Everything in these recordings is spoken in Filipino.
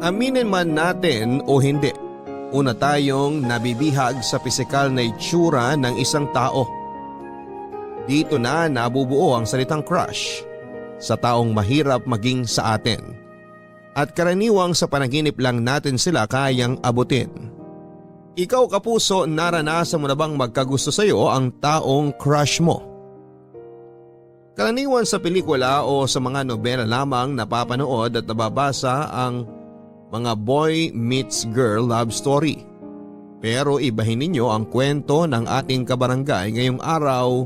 Aminin man natin o hindi, una tayong nabibihag sa pisikal na itsura ng isang tao. Dito na nabubuo ang salitang crush sa taong mahirap maging sa atin. At karaniwang sa panaginip lang natin sila kayang abutin. Ikaw kapuso, naranasan mo na bang magkagusto sa iyo ang taong crush mo? Karaniwan sa pelikula o sa mga nobela lamang napapanood at nababasa ang mga boy meets girl love story. Pero ibahin ninyo ang kwento ng ating kabarangay ngayong araw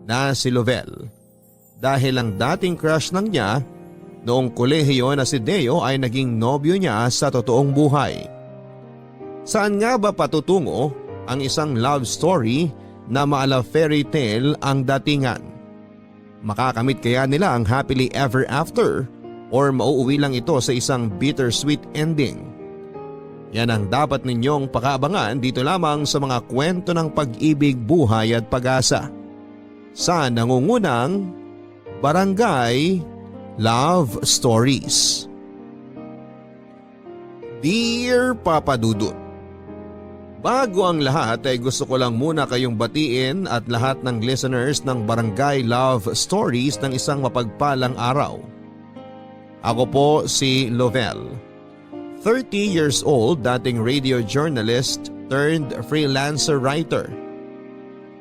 na si Lovell. Dahil ang dating crush ng niya noong kolehiyo na si Deo ay naging nobyo niya sa totoong buhay. Saan nga ba patutungo ang isang love story na maala fairy tale ang datingan? Makakamit kaya nila ang happily ever after or mauuwi lang ito sa isang bittersweet ending? Yan ang dapat ninyong pakaabangan dito lamang sa mga kwento ng pag-ibig, buhay at pag-asa sa nangungunang Barangay Love Stories. Dear Papa Dudut, bago ang lahat ay gusto ko lang muna kayong batiin at lahat ng listeners ng Barangay Love Stories ng isang mapagpalang araw. Ako po si Lovell, 30 years old, dating radio journalist turned freelancer writer.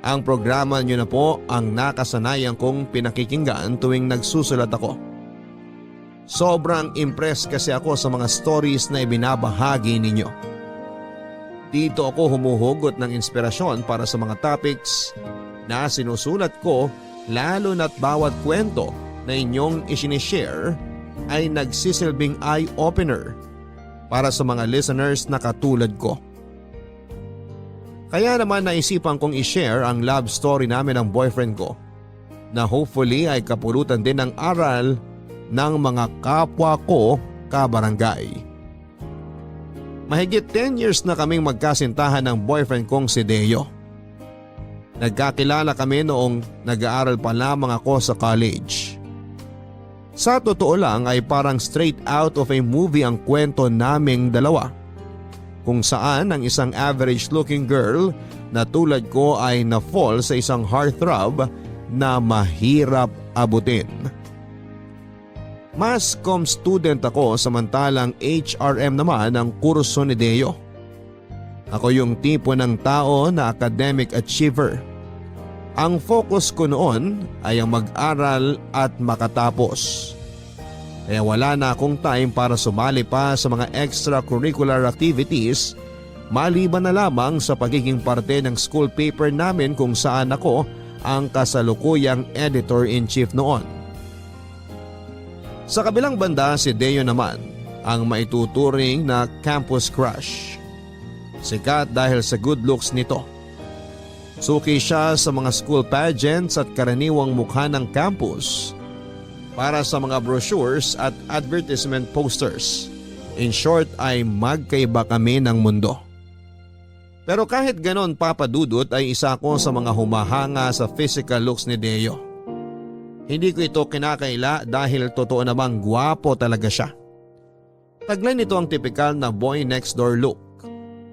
Ang programa niyo na po ang nakasanayan kong pinakikinggan tuwing nagsusulat ako. Sobrang impressed kasi ako sa mga stories na ibinabahagi ninyo. Dito ako humuhugot ng inspirasyon para sa mga topics na sinusulat ko, lalo na't bawat kwento na inyong isinishare ay nagsisilbing eye-opener para sa mga listeners na katulad ko. Kaya naman naisipan kong i-share ang love story namin ng boyfriend ko na hopefully ay kapulutan din ng aral ng mga kapwa ko kabarangay. Mahigit 10 years na kaming magkasintahan ng boyfriend kong si Deo. Nagkakilala kami noong nag-aaral pa lamang ako sa college. Sa totoo lang ay parang straight out of a movie ang kwento naming dalawa, kung saan ang isang average looking girl na tulad ko ay na-fall sa isang heartthrob na mahirap abutin. Mass comm student ako samantalang HRM naman ang kurso ni Deo. Ako yung tipo ng tao na academic achiever. Ang focus ko noon ay ang mag-aral at makatapos. Kaya wala na akong time para sumali pa sa mga extracurricular activities maliban na lamang sa pagiging parte ng school paper namin kung saan ako ang kasalukuyang editor-in-chief noon. Sa kabilang banda si Deo naman ang maituturing na campus crush. Sikat dahil sa good looks nito. Suki siya sa mga school pageants at karaniwang mukha ng campus para sa mga brochures at advertisement posters. In short ay magkaiba kami ng mundo. Pero kahit ganon, Papa Dudut, ay isa ko sa mga humahanga sa physical looks ni Deo. Hindi ko ito kinakaila dahil totoo namang gwapo talaga siya. Taglay nito ang tipikal na boy next door look.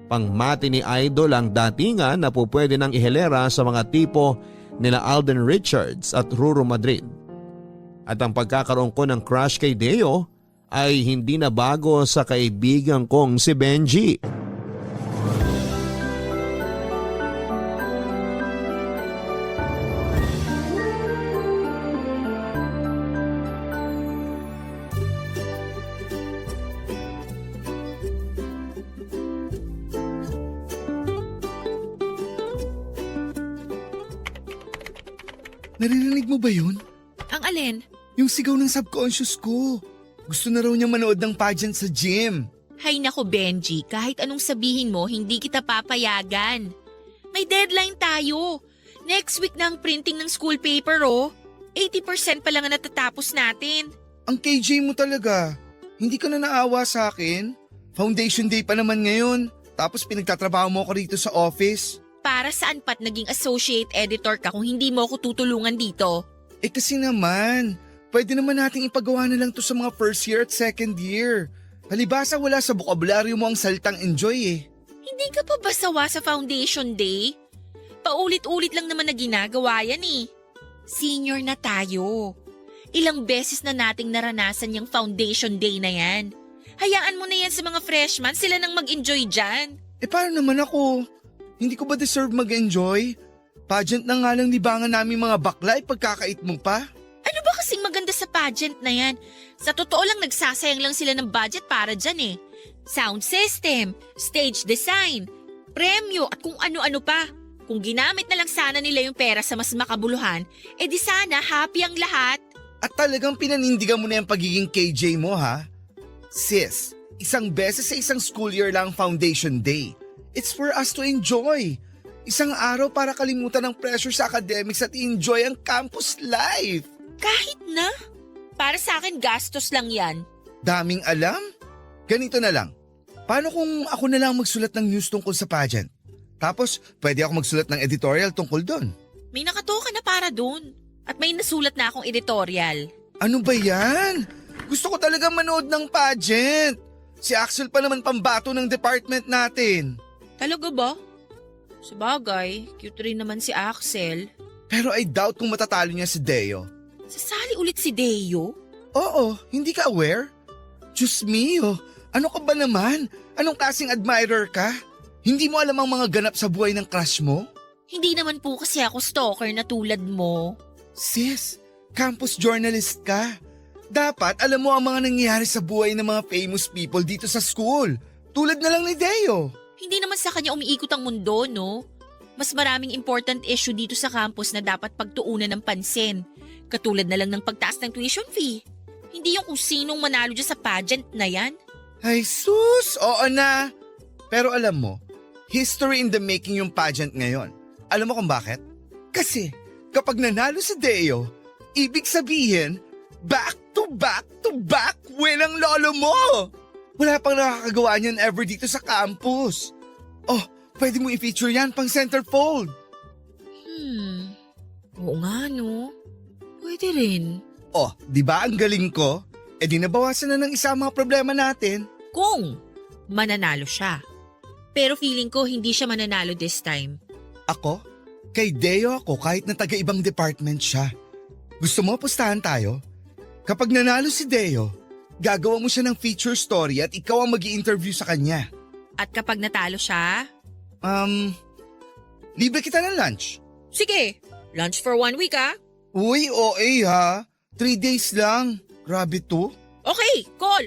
Pangmati ni idol ang datingan na pupwede nang ihilera sa mga tipo nila Alden Richards at Ruru Madrid. At ang pagkakaroon ko ng crush kay Deo ay hindi na bago sa kaibigan kong si Benji. Naririnig mo ba yun? Ang alin? Yung sigaw ng subconscious ko. Gusto na raw niya manood ng pageant sa gym. Hay nako Benji, kahit anong sabihin mo, hindi kita papayagan. May deadline tayo. Next week na ang printing ng school paper 80% pa lang ang natatapos natin. Ang KJ mo talaga. Hindi ka na naawa sa akin? Foundation day pa naman ngayon. Tapos pinagtatrabaho mo ako rito sa office. Para saan pat naging associate editor ka kung hindi mo ako tutulungan dito? Kasi naman, pwede naman nating ipagawa na lang to sa mga first year at second year. Palibasa wala sa bokabularyo mo ang salitang enjoy eh. Hindi ka pa ba sawa sa foundation day? Paulit-ulit lang naman na ginagawa yan eh. Senior na tayo. Ilang beses na nating naranasan yung foundation day na yan. Hayaan mo na yan sa mga freshmen, sila nang mag-enjoy dyan. Paano naman ako? Hindi ko ba deserve mag-enjoy? Pageant na nga lang libangan namin mga bakla, pagkakait mo pa. Ano ba kasing maganda sa pageant na yan? Sa totoo lang nagsasayang lang sila ng budget para dyan eh. Sound system, stage design, premyo at kung ano-ano pa. Kung ginamit na lang sana nila yung pera sa mas makabuluhan, di sana happy ang lahat. At talagang pinanindigan mo na yung pagiging KJ mo ha? Sis, isang beses sa isang school year lang foundation day. It's for us to enjoy. Isang araw para kalimutan ang pressure sa academics at enjoy ang campus life. Kahit na. Para sa akin gastos lang yan. Daming alam? Ganito na lang. Paano kung ako na lang magsulat ng news tungkol sa pageant? Tapos pwede ako magsulat ng editorial tungkol doon. May nakatoka na para dun. At may nasulat na akong editorial. Ano ba yan? Gusto ko talaga manood ng pageant. Si Axel pa naman pambato ng department natin. Talaga ba? Sabagay, cute rin naman si Axel. Pero I doubt kung matatalo niya si Deo. Sasali ulit si Deo? Oo, hindi ka aware? Diyos mio, ano ka ba naman? Anong klaseng admirer ka? Hindi mo alam ang mga ganap sa buhay ng crush mo? Hindi naman po kasi ako stalker na tulad mo. Sis, campus journalist ka. Dapat alam mo ang mga nangyayari sa buhay ng mga famous people dito sa school. Tulad na lang ni Deo. Hindi naman sa kanya umiikot ang mundo, no? Mas maraming important issue dito sa campus na dapat pagtuunan ng pansin. Katulad na lang ng pagtaas ng tuition fee. Hindi yung kung sinong manalo dyan sa pageant na yan. Ay sus, oo na. Pero alam mo, history in the making yung pageant ngayon. Alam mo kung bakit? Kasi kapag nanalo si Deo, ibig sabihin, back to back win ang lolo mo. Wala pang nakakagawa niyan ever dito sa campus. Oh, pwede mo i-feature yan pang centerfold. Oo nga, no? Pwede rin. Oh, di ba ang galing ko? Di nabawasan na ng isa ang mga problema natin. Kung mananalo siya. Pero feeling ko hindi siya mananalo this time. Ako? Kay Deo ako kahit na taga-ibang department siya. Gusto mo pustahan tayo? Kapag nanalo si Deo, gagawa mo siya ng feature story at ikaw ang mag-i-interview sa kanya. At kapag natalo siya? Libre kita ng lunch. Sige, lunch for 1 week ah. Uy, OA ha. 3 days lang. Grabe to. Okay, call.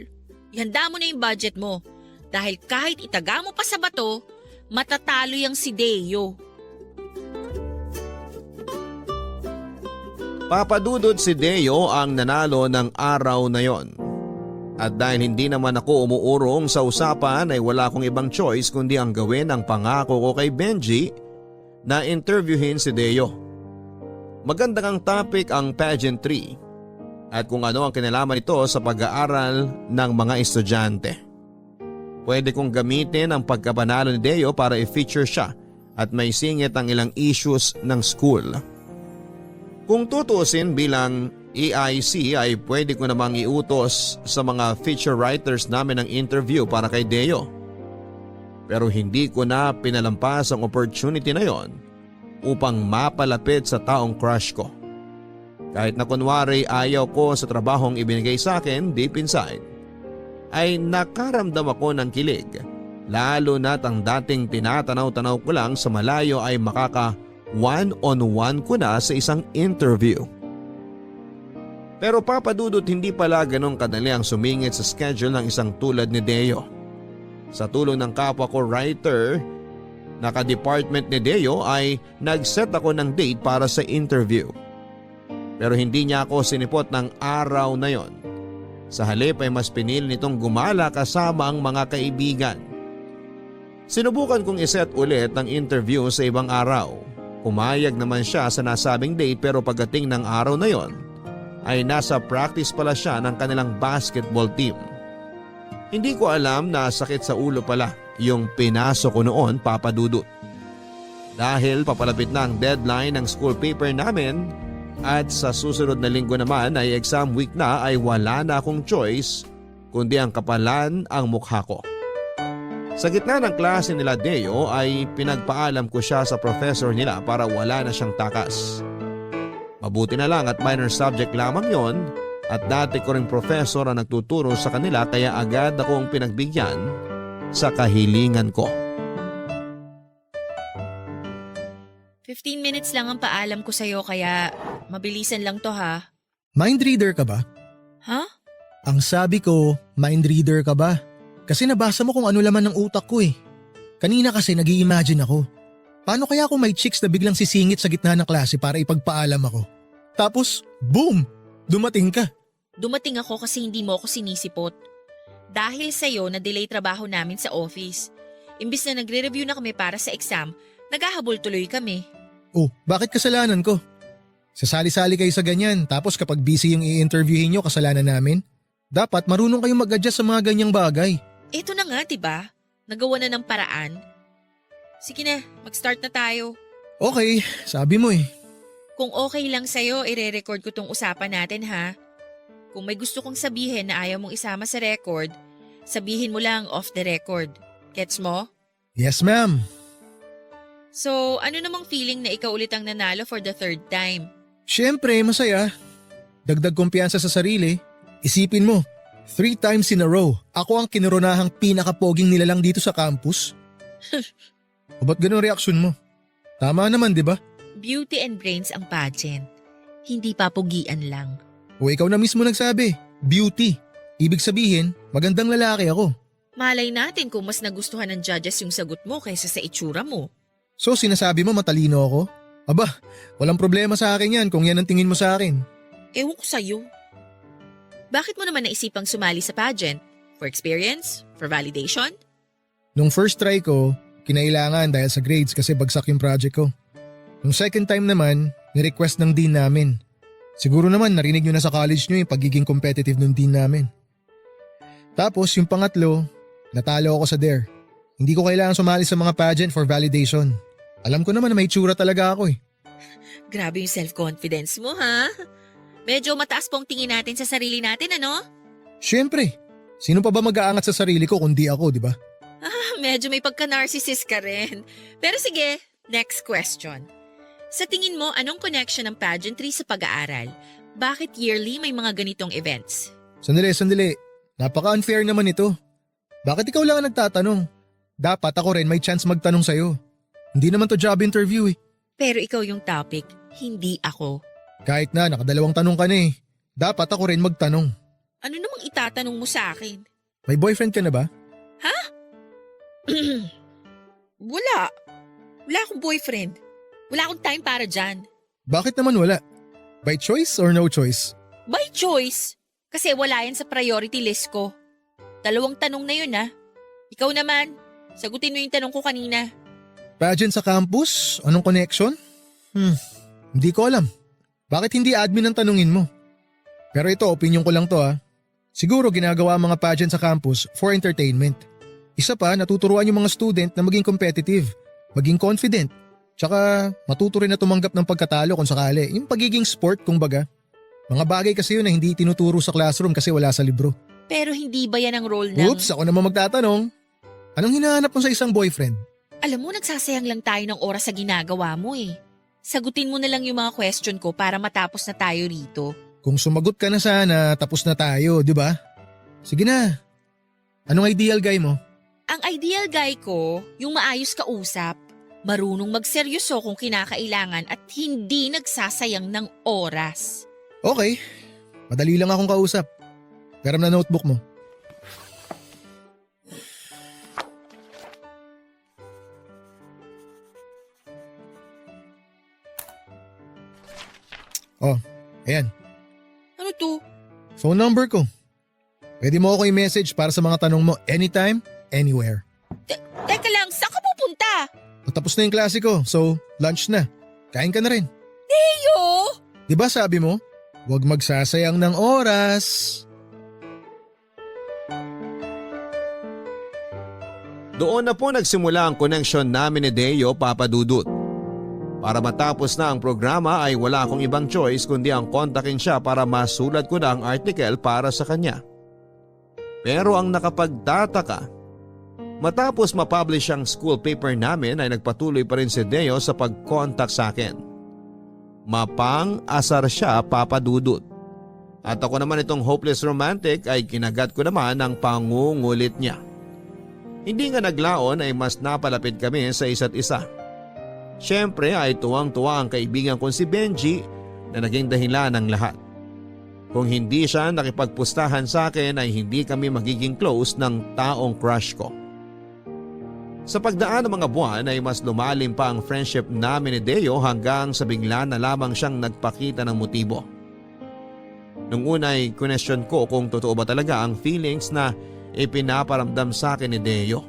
Ihanda mo na yung budget mo. Dahil kahit itaga mo pa sa bato, matatalo yang si Deo. Papadudod si Deo ang nanalo ng araw na yon. At dahil hindi naman ako umuurong sa usapan ay wala akong ibang choice kundi ang gawin ang pangako ko kay Benji na interviewin si Deo. Magandang ang topic ang pageantry at kung ano ang kinalaman nito sa pag-aaral ng mga estudyante. Pwede kong gamitin ang pagkapanalo ni Deo para i-feature siya at may singit ang ilang issues ng school. Kung tutusin bilang EIC ay pwede ko namang iutos sa mga feature writers namin ang interview para kay Deo. Pero hindi ko na pinalampas ang opportunity na yon upang mapalapit sa taong crush ko. Kahit na kunwari ayaw ko sa trabahong ibinigay sa akin deep inside, ay nakaramdam ako ng kilig. Lalo na't ang dating tinatanaw-tanaw ko lang sa malayo ay makaka one-on-one ko na sa isang interview. Pero papadudot hindi pala ganong kadali ang sumingit sa schedule ng isang tulad ni Deo. Sa tulong ng kapwa ko writer, naka-department ni Deo ay nag-set ako ng date para sa interview. Pero hindi niya ako sinipot ng araw na yon. Sa halip ay mas pinili nitong gumala kasama ang mga kaibigan. Sinubukan kong iset ulit ang interview sa ibang araw. Pumayag naman siya sa nasabing date pero pagdating ng araw na yon ay nasa practice pala siya ng kanilang basketball team. Hindi ko alam na sakit sa ulo pala yung pinasok ko noon, papadudot. Dahil papalapit na ang deadline ng school paper namin at sa susunod na linggo naman ay exam week na ay wala na akong choice kundi ang kapalan ang mukha ko. Sa gitna ng klase nila Deo ay pinagpaalam ko siya sa professor nila para wala na siyang takas. Mabuti na lang at minor subject lamang yon at dati ko ring professor ang nagtuturo sa kanila kaya agad akong pinagbigyan sa kahilingan ko. 15 minutes lang ang paalam ko sa'yo kaya mabilisan lang to ha. Mind reader ka ba? Ha? Ang sabi ko, mind reader ka ba? Kasi nabasa mo kung ano laman ng utak ko eh. Kanina kasi nag-i-imagine ako. Paano kaya kung may chicks na biglang sisingit sa gitna ng klase para ipagpaalam ako? Tapos, boom! Dumating ka. Dumating ako kasi hindi mo ako sinisipot. Dahil sa'yo na-delay trabaho namin sa office. Imbis na nagre-review na kami para sa exam, naghahabol tuloy kami. Oh, bakit kasalanan ko? Sasali-sali kayo sa ganyan tapos kapag busy yung i-interviewin nyo kasalanan namin? Dapat marunong kayong mag-adjust sa mga ganyang bagay. Ito na nga, diba? Nagawa na ng paraan. Sige na, mag-start na tayo. Okay, sabi mo eh. Kung okay lang sa'yo, ire-record ko tong usapan natin ha. Kung may gusto kong sabihin na ayaw mong isama sa record, sabihin mo lang off the record. Gets mo? Yes ma'am. So, ano namang feeling na ikaw ulit ang nanalo for the third time? Siyempre, masaya. Dagdag kumpiyansa sa sarili. Isipin mo, 3 times in a row, ako ang kinuronahang pinakapoging nilalang dito sa campus. O ba't ganun reaksyon mo? Tama naman, di ba? Beauty and brains ang pageant. Hindi papugian lang. O ikaw na mismo nagsabi, beauty. Ibig sabihin, magandang lalaki ako. Malay natin kung mas nagustuhan ng judges yung sagot mo kaysa sa itsura mo. So sinasabi mo matalino ako? Aba, walang problema sa akin yan kung yan ang tingin mo sa akin. Ewan ko sa'yo. Bakit mo naman naisipang sumali sa pageant? For experience? For validation? Nung first try ko, kinailangan dahil sa grades kasi bagsak yung project ko. Nung second time naman, ni-request ng dean namin. Siguro naman narinig nyo na sa college nyo yung pagiging competitive ng dean namin. Tapos yung pangatlo, natalo ako sa DARE. Hindi ko kailangan sumali sa mga pageant for validation. Alam ko naman na may tsura talaga ako eh. Grabe yung self-confidence mo ha? Medyo mataas pong tingin natin sa sarili natin ano? Siyempre, sino pa ba mag-aangat sa sarili ko kundi ako, di ba? Medyo may pagka-narcissist ka rin. Pero sige, next question. Sa tingin mo, anong connection ng pageantry sa pag-aaral? Bakit yearly may mga ganitong events? Sandali. Napaka-unfair naman ito. Bakit ikaw lang ang nagtatanong? Dapat ako rin may chance magtanong sa'yo. Hindi naman to job interview eh. Pero ikaw yung topic, hindi ako. Kahit na, nakadalawang tanong ka na eh. Dapat ako rin magtanong. Ano namang itatanong mo sa akin? May boyfriend ka na ba? Wala. Wala akong boyfriend. Wala akong time para dyan. Bakit naman wala? By choice or no choice? By choice. Kasi wala yan sa priority list ko. 2 tanong na yun ha. Ikaw naman, sagutin mo yung tanong ko kanina. Pageant sa campus? Anong connection? Hindi ko alam. Bakit hindi admin ang tanungin mo? Pero ito, opinion ko lang to ha. Siguro ginagawa ang mga pageant sa campus for entertainment. Isa pa, natuturuan yung mga student na maging competitive, maging confident, tsaka matuto rin na tumanggap ng pagkatalo kung sakali. Yung pagiging sport kung baga. Mga bagay kasi yun na hindi tinuturo sa classroom kasi wala sa libro. Pero hindi ba yan ang role ng… Oops, ako naman magtatanong. Anong hinahanap mo sa isang boyfriend? Alam mo, nagsasayang lang tayo ng oras sa ginagawa mo eh. Sagutin mo na lang yung mga question ko para matapos na tayo rito. Kung sumagot ka na sana, tapos na tayo, di ba? Sige na. Anong ideal guy mo? Ang ideal guy ko, yung maayos kausap, marunong magseryoso kung kinakailangan at hindi nagsasayang ng oras. Okay, madali lang akong kausap. Pero na notebook mo. Oh, ayan. Ano to? Phone number ko. Pwede mo ako i-message para sa mga tanong mo anytime, anywhere. Teka lang, saan ka pupunta? Tapos na yung klase ko, so lunch na. Kain ka na rin. Teo! Di ba sabi mo, huwag magsasayang ng oras. Doon na po nagsimula ang connection namin ni Deo, Papa Dudut. Para matapos na ang programa ay wala akong ibang choice kundi ang kontakin siya para masulat ko na ang article para sa kanya. Pero ang nakapagtataka, matapos mapublish ang school paper namin ay nagpatuloy pa rin si Deo sa pag-contact sa akin. Mapang-asar siya, Papa Dudut. At ako naman itong hopeless romantic ay kinagat ko naman ang pangungulit niya. Hindi nga naglaon ay mas napalapit kami sa isa't isa. Siyempre ay tuwang-tuwa ang kaibigan kong si Benji na naging dahilan ng lahat. Kung hindi siya nakipagpustahan sa akin ay hindi kami magiging close ng taong crush ko. Sa pagdaan ng mga buwan ay mas lumalim pa ang friendship namin ni Deo hanggang sa bigla na lamang siyang nagpakita ng motibo. Nung una ay question ko kung totoo ba talaga ang feelings na ipinaparamdam sa akin ni Deo.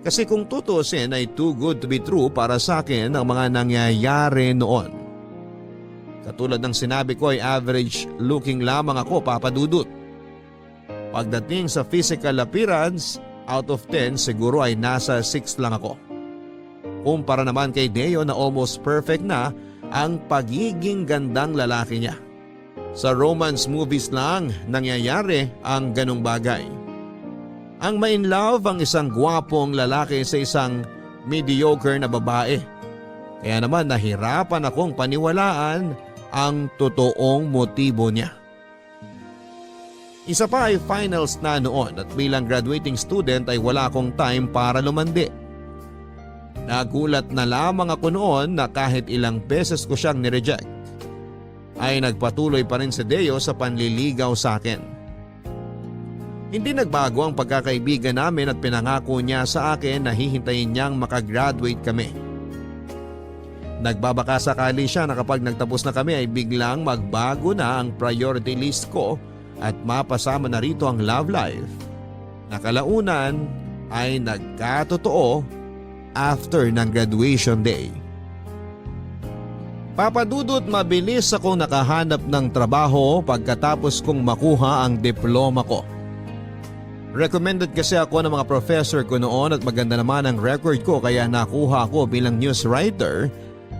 Kasi kung tutusin ay too good to be true para sa akin ang mga nangyayari noon. Katulad ng sinabi ko ay average looking lamang ako, Papa Dudut. Pagdating sa physical appearance, out of 10 siguro ay nasa 6 lang ako. Kumpara naman kay Deo na almost perfect na ang pagiging gandang lalaki niya. Sa romance movies lang nangyayari ang ganong bagay. Ang ma-inlove ang isang gwapong lalaki sa isang mediocre na babae. Kaya naman nahirapan akong paniwalaan ang totoong motibo niya. Isa pa ay finals na noon at bilang graduating student ay wala akong time para lumandi. Nagulat na lamang ako noon na kahit ilang beses ko siyang nireject, ay nagpatuloy pa rin si Deo sa panliligaw sa akin. Hindi nagbago ang pagkakaibigan namin at pinangako niya sa akin na hihintayin niyang makagraduate kami. Nagbabaka sakali siya na kapag nagtapos na kami ay biglang magbago na ang priority list ko at mapasama na rito ang love life. Nakalaunan ay nagkatotoo after ng graduation day. Papadudot, mabilis akong nakahanap ng trabaho pagkatapos kong makuha ang diploma ko. Recommended kasi ako ng mga professor ko noon at maganda naman ang record ko kaya nakuha ako bilang news writer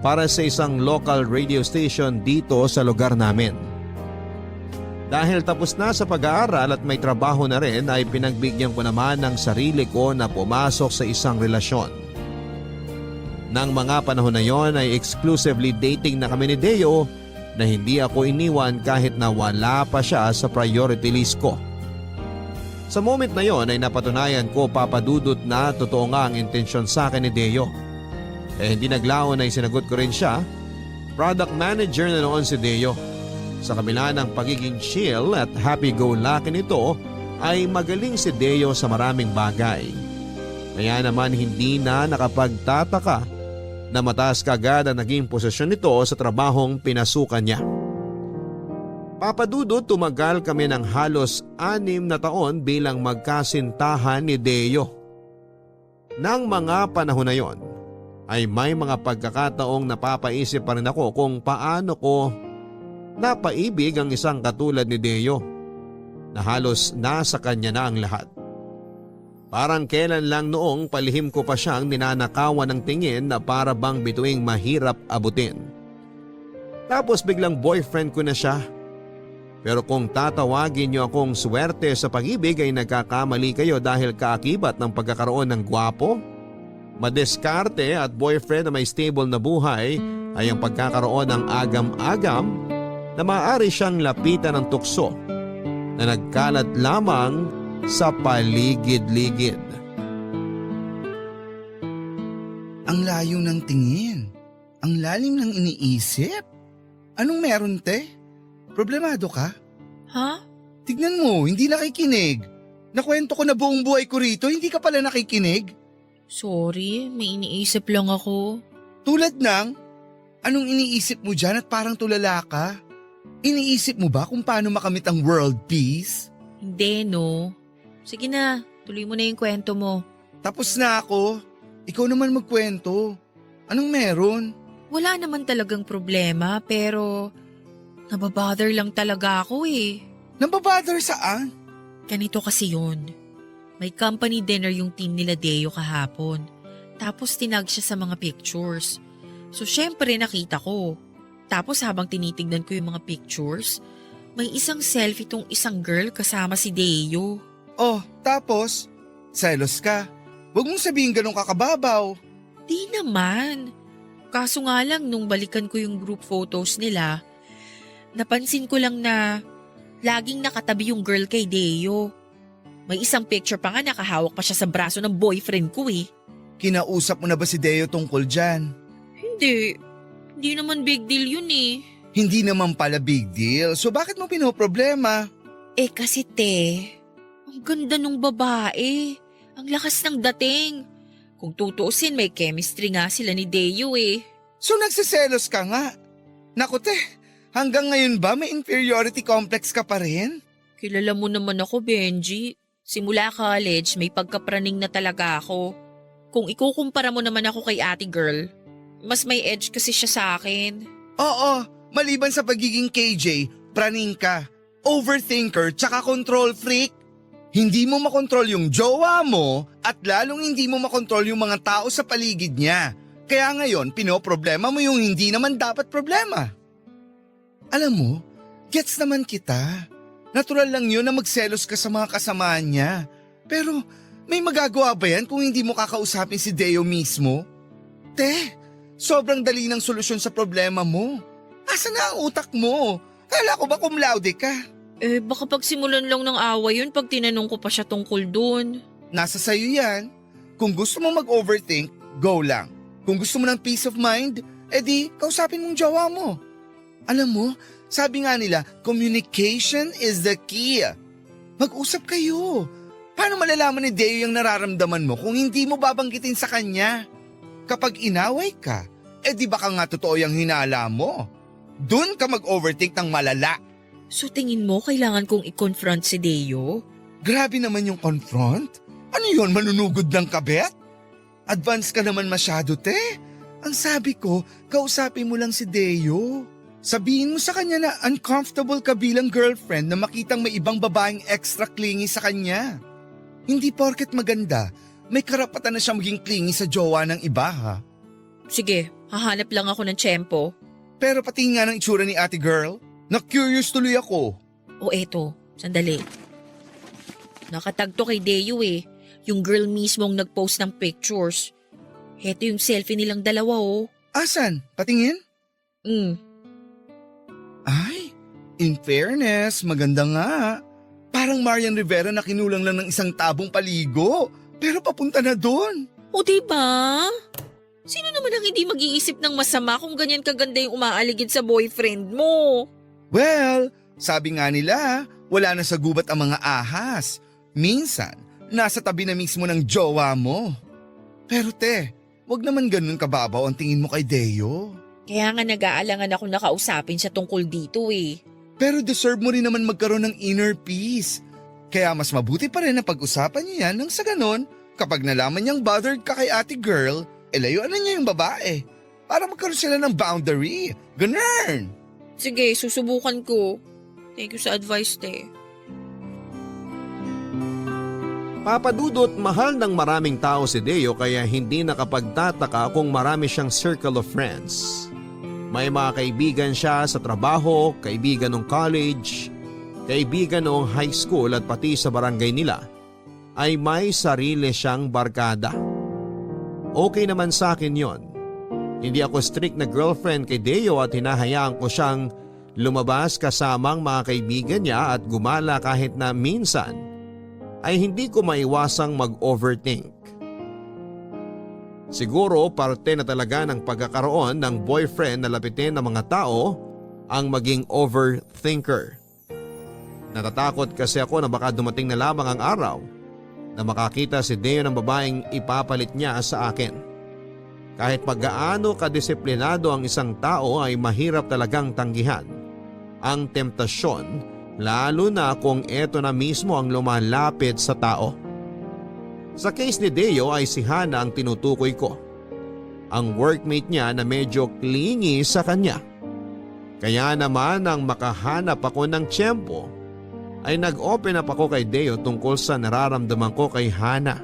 para sa isang local radio station dito sa lugar namin. Dahil tapos na sa pag-aaral at may trabaho na rin ay pinagbigyan ko naman ng sarili ko na pumasok sa isang relasyon. Nang mga panahon na yon ay exclusively dating na kami ni Deo na hindi ako iniwan kahit na wala pa siya sa priority list ko. Sa moment na yon ay napatunayan ko, Papadudot, na totoo nga ang intensyon sa akin ni Deo. Hindi naglaon ay sinagot ko rin siya. Product manager na noon si Deo. Sa kabila ng pagiging chill at happy-go-lucky nito ay magaling si Deo sa maraming bagay. Kaya naman hindi na nakapagtataka na mataas kagad ang naging posisyon nito sa trabahong pinasukan niya. Papadudot, tumagal kami ng halos 6 na taon bilang magkasintahan ni Deo. Nang mga panahon na yon, ay may mga pagkakataong napapaisip pa rin ako kung paano ko napaibig ang isang katulad ni Deo na halos nasa kanya na ang lahat. Parang kailan lang noong palihim ko pa siyang ninanakawan ng tingin na para bang bituing mahirap abutin. Tapos biglang boyfriend ko na siya. Pero kung tatawagin niyo akong swerte sa pag-ibig ay nagkakamali kayo dahil kaakibat ng pagkakaroon ng gwapo, madiskarte at boyfriend na may stable na buhay ay ang pagkakaroon ng agam-agam na maaari siyang lapitan ng tukso na nagkalat lamang sa paligid-ligid. Ang layo ng tingin. Ang lalim ng iniisip. Anong meron, te? Problemado ka? Ha? Tignan mo, hindi nakikinig. Nakwento ko na buong buhay ko rito, hindi ka pala nakikinig. Sorry, may iniisip lang ako. Tulad ng, anong iniisip mo dyan at parang tulala ka? Iniisip mo ba kung paano makamit ang world peace? Hindi, no. Sige na, tuloy mo na yung kwento mo. Tapos na ako. Ikaw naman magkwento. Anong meron? Wala naman talagang problema pero nababother lang talaga ako eh. Nambabother saan? Ganito kasi yun. May company dinner yung team nila Deo kahapon. Tapos tinag siya sa mga pictures. So syempre nakita ko. Tapos habang tinitignan ko yung mga pictures, May isang selfie tong isang girl kasama si Deo. Oh, tapos? Selos ka? Huwag mong sabihin ganun kakababaw. Di naman. Kaso nga lang nung balikan ko yung group photos nila, napansin ko lang na laging nakatabi yung girl kay Deo. May isang picture pa nga nakahawak pa siya sa braso ng boyfriend ko eh. Kinausap mo na ba si Deo tungkol dyan? Hindi. Hindi naman big deal yun eh. Hindi naman pala big deal. So bakit mo pinoproblema? Eh kasi ang ganda nung babae. Ang lakas ng dating. Kung tutuusin may chemistry nga sila ni Deo eh. So nagsiselos ka nga? Naku hanggang ngayon ba may inferiority complex ka pa rin? Kilala mo naman ako, Benji. Simula college, may pagkapraning na talaga ako. Kung ikukumpara mo naman ako kay ate girl, mas may edge kasi siya sa akin. Oo, maliban sa pagiging KJ, praning ka, overthinker, tsaka control freak. Hindi mo makontrol yung jowa mo at lalong hindi mo makontrol yung mga tao sa paligid niya. Kaya ngayon, pinoproblema mo yung hindi naman dapat problema. Alam mo, gets naman kita. Natural lang yun na magselos ka sa mga kasamaan niya. Pero may magagawa ba yan kung hindi mo kakausapin si Deo mismo? Sobrang dali ng solusyon sa problema mo. Asa na ang utak mo? Kala ko ba cum laude ka? Baka pagsimulan lang ng away yun pag tinanong ko pa siya tungkol dun. Nasa sayo yan. Kung gusto mo mag-overthink, go lang. Kung gusto mo ng peace of mind, edi kausapin mong jowa mo. Alam mo, sabi nga nila, communication is the key. Mag-usap kayo. Paano malalaman ni Deo yung nararamdaman mo kung hindi mo babanggitin sa kanya? Kapag inaway ka, edi baka nga totoo yung hinala mo. Doon ka mag-overthink ng malala. So tingin mo kailangan kong i-confront si Deo? Grabe naman yung confront. Ano yun, manunugod ng kabet? Advance ka naman masyado, Ang sabi ko, kausapin mo lang si Deo. Sabihin mo sa kanya na uncomfortable ka bilang girlfriend na makitang may ibang babaeng extra clingy sa kanya. Hindi porket maganda, may karapatan na siya maging clingy sa jowa ng iba ha. Sige, hahanap lang ako ng tiyempo. Pero pati nga ng itsura ni ate girl, na-curious tuloy ako. O eto, sandali. Nakatagto kay Deo eh. Yung girl mismo ang nag-post ng pictures. Heto yung selfie nilang dalawa oh. Asan? Patingin? Ay, in fairness, maganda nga. Parang Marian Rivera na kinulang lang ng isang tabong paligo. Pero papunta na doon. O diba? Sino naman ang hindi mag-iisip ng masama kung ganyan kaganda yung umaaligid sa boyfriend mo? Well, sabi nga nila, wala na sa gubat ang mga ahas. Minsan, nasa tabi na mismo ng jowa mo. Pero wag naman ganun kababaw ang tingin mo kay Deo. Kaya nga nag-aalangan ako nakausapin siya tungkol dito eh. Pero deserve mo rin naman magkaroon ng inner peace. Kaya mas mabuti pa rin na pag-usapan niyo yan nang sa ganon, kapag nalaman niyang bothered ka kay ate girl, layuan na niya yung babae. Para magkaroon sila ng boundary. Ganun! Sige, susubukan ko. Thank you sa advice, Papadudot, mahal ng maraming tao si Deo kaya hindi nakapagtataka kung marami siyang circle of friends. May mga kaibigan siya sa trabaho, kaibigan ng college, kaibigan noong high school at pati sa barangay nila ay may sarili siyang barkada. Okay naman sa akin yon. Hindi ako strict na girlfriend kay Deo at hinahayaan ko siyang lumabas kasamang mga kaibigan niya at gumala kahit na minsan ay hindi ko maiwasang mag-overthink. Siguro parte na talaga ng pagkakaroon ng boyfriend na lapitin ng mga tao ang maging overthinker. Natatakot kasi ako na baka dumating na lamang ang araw na makakita si Deo ng babaeng ipapalit niya sa akin. Kahit pag-gaano kadisiplinado ang isang tao ay mahirap talagang tanggihan ang temptasyon, lalo na kung eto na mismo ang lumalapit sa tao. Sa case ni Deo ay si Hana ang tinutukoy ko. Ang workmate niya na medyo clingy sa kanya. Kaya naman nang makahanap ako ng tiyempo ay nag-open up ako kay Deo tungkol sa nararamdaman ko kay Hana.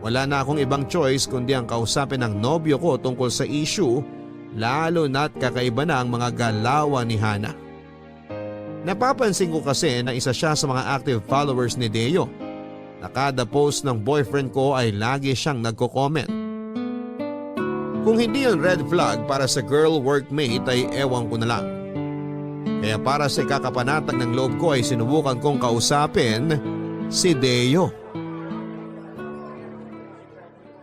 Wala na akong ibang choice kundi ang kausapin ng nobyo ko tungkol sa issue, lalo na't kakaiba na ang mga galawan ni Hana. Napapansin ko kasi na isa siya sa mga active followers ni Deo. Na kada post ng boyfriend ko ay lagi siyang nagko-comment. Kung hindi yun red flag para sa girl workmate ay ewan ko na lang. Kaya para sa ikakapanatag ng loob ko ay sinubukan kong kausapin si Deo.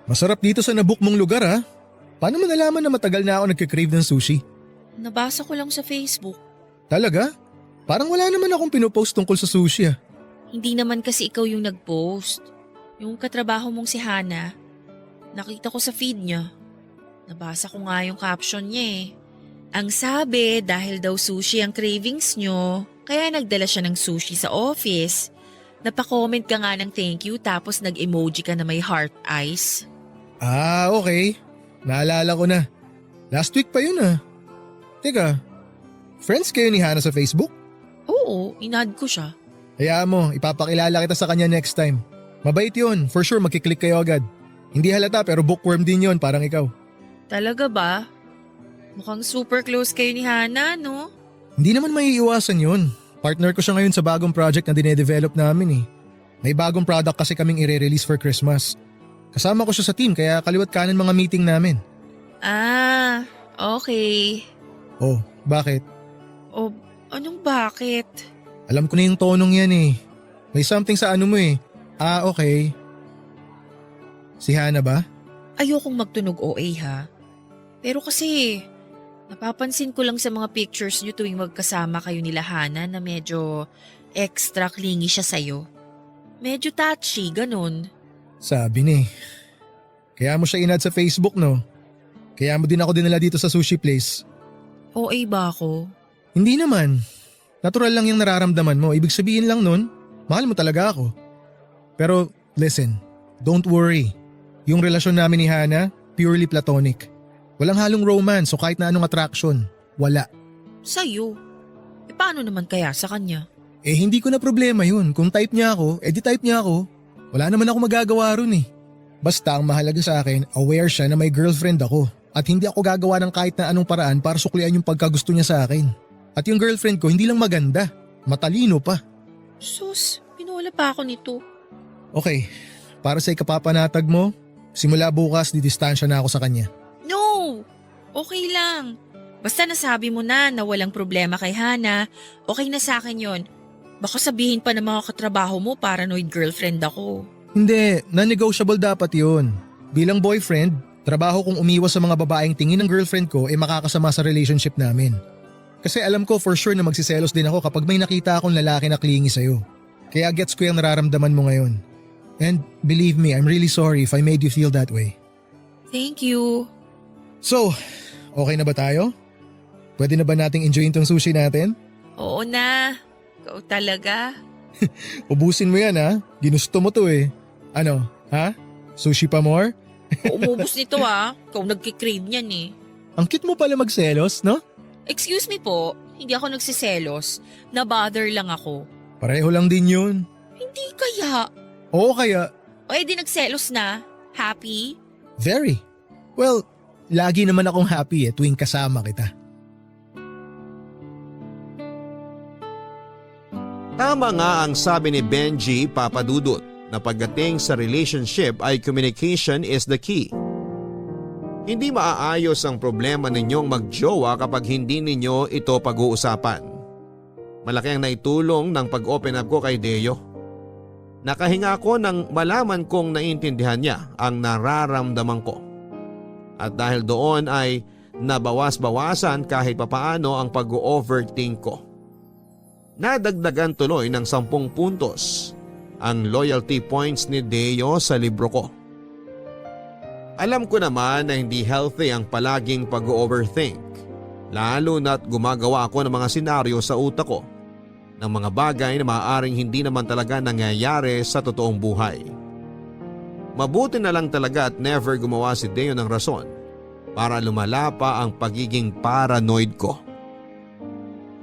Masarap dito sa nabook mong lugar ha. Paano mo nalaman na matagal na ako nagkikrave ng sushi? Nabasa ko lang sa Facebook. Talaga? Parang wala naman akong pinopost tungkol sa sushi ah. Hindi naman kasi ikaw yung nag-post. Yung katrabaho mong si Hana. Nakita ko sa feed niya. Nabasa ko nga yung caption niya eh. Ang sabi dahil daw sushi ang cravings nyo, kaya nagdala siya ng sushi sa office. Napakomment ka nga ng thank you tapos nag-emoji ka na may heart eyes. Ah, okay. Naalala ko na. Last week pa yun ah. Teka, friends kayo ni Hana sa Facebook? Oo, inad ko siya. Hayaan mo, ipapakilala kita sa kanya next time. Mabait yun, for sure magkiklik kayo agad. Hindi halata pero bookworm din yun, parang ikaw. Talaga ba? Mukhang super close kayo ni Hana, no? Hindi naman maiiwasan yun. Partner ko siya ngayon sa bagong project na dinedevelop namin eh. May bagong product kasi kaming i-release for Christmas. Kasama ko siya sa team kaya kaliwat kanan mga meeting namin. Ah, okay. Oh, bakit? O, anong bakit? Alam ko na yung tonong yan eh. May something sa ano mo eh. Ah, okay. Si Hana ba? Ayokong magtunog OA ha. Pero kasi, napapansin ko lang sa mga pictures niyo tuwing magkasama kayo nila Hana na medyo extra clingy siya sa'yo. Medyo touchy, ganun. Sabi ni. Kaya mo siya inad sa Facebook no? Kaya mo din ako dinala dito sa sushi place. OA ba ako? Hindi naman. Natural lang yung nararamdaman mo. Ibig sabihin lang nun, mahal mo talaga ako. Pero listen, don't worry. Yung relasyon namin ni Hana, purely platonic. Walang halong romance o kahit na anong attraction. Wala. Sa'yo? E paano naman kaya sa kanya? Eh hindi ko na problema yun. Kung type niya ako, di type niya ako. Wala naman ako magagawa ron eh. Basta ang mahalaga sa akin, aware siya na may girlfriend ako. At hindi ako gagawa ng kahit na anong paraan para suklian yung pagkagusto niya sa akin. At yung girlfriend ko hindi lang maganda, matalino pa. Sus, pinuwala pa ako nito. Okay, para sa ikapapanatag mo, simula bukas didistansya na ako sa kanya. No! Okay lang. Basta nasabi mo na walang problema kay Hana, okay na sa akin yon. Baka sabihin pa ng mga katrabaho mo paranoid girlfriend ako. Hindi, non-negotiable dapat yun. Bilang boyfriend, trabaho kong umiwas sa mga babaeng tingin ng girlfriend ko makakasama sa relationship namin. Kasi alam ko for sure na magsiselos din ako kapag may nakita akong lalaki na clingy sa'yo. Kaya gets ko yung nararamdaman mo ngayon. And believe me, I'm really sorry if I made you feel that way. Thank you. So, okay na ba tayo? Pwede na ba nating enjoyin tong sushi natin? Oo na. Ikaw talaga. Ubusin mo yan ha, ginusto mo to eh. Ano, ha? Sushi pa more? Umubos nito ah. Ikaw nagkikrave niyan eh. Ang cute mo pala magselos, no? Excuse me po, hindi ako nagsiselos. Na-bother lang ako. Pareho lang din yun. Hindi kaya. Oo kaya, O edi nagselos na. Happy? very. Well, lagi naman akong happy tuwing kasama kita. Tama nga ang sabi ni Benji Papadudut na pagdating sa relationship ay communication is the key. Hindi maaayos ang problema ninyong magjowa kapag hindi ninyo ito pag-uusapan. Malaki ang naitulong ng pag-open up ko kay Deo. Nakahinga ko nang malaman kong naiintindihan niya ang nararamdaman ko. At dahil doon ay nabawas-bawasan kahit papaano ang pag-overthink ko. Nadagdagan tuloy ng 10 puntos ang loyalty points ni Deo sa libro ko. Alam ko naman na hindi healthy ang palaging pag-overthink, lalo na't gumagawa ako ng mga senaryo sa utak ko ng mga bagay na maaaring hindi naman talaga nangyayari sa totoong buhay. Mabuti na lang talaga at never gumawa si Deo ng rason para lumala pa ang pagiging paranoid ko.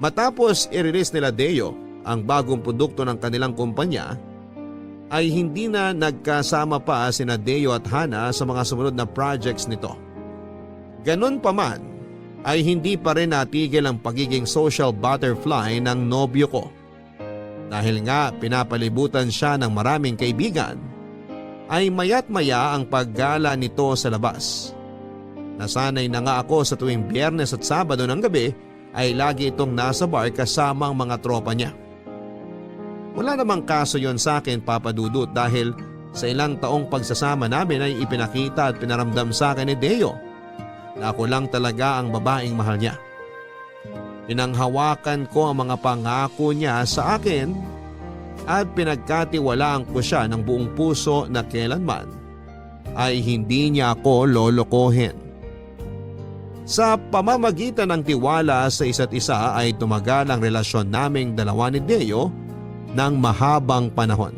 Matapos i-release nila Deo ang bagong produkto ng kanilang kumpanya, ay hindi na nagkasama pa sina Deo at Hana sa mga sumunod na projects nito. Ganun pa man, ay hindi pa rin natigil ang pagiging social butterfly ng nobyo ko. Dahil nga pinapalibutan siya ng maraming kaibigan, ay mayat maya ang paggala nito sa labas. Nasanay na nga ako sa tuwing Biyernes at Sabado ng gabi ay lagi itong nasa bar kasama ang mga tropa niya. Wala namang kaso yon sa akin, Papa Dudut, dahil sa ilang taong pagsasama namin ay ipinakita at pinaramdam sa akin ni Deo na ako lang talaga ang babaeng mahal niya. Pinanghawakan ko ang mga pangako niya sa akin at pinagkatiwalaan ko siya ng buong puso na kailanman ay hindi niya ako lolokohin. Sa pamamagitan ng tiwala sa isa't isa ay tumagal ang relasyon naming dalawa ni Deo ng mahabang panahon.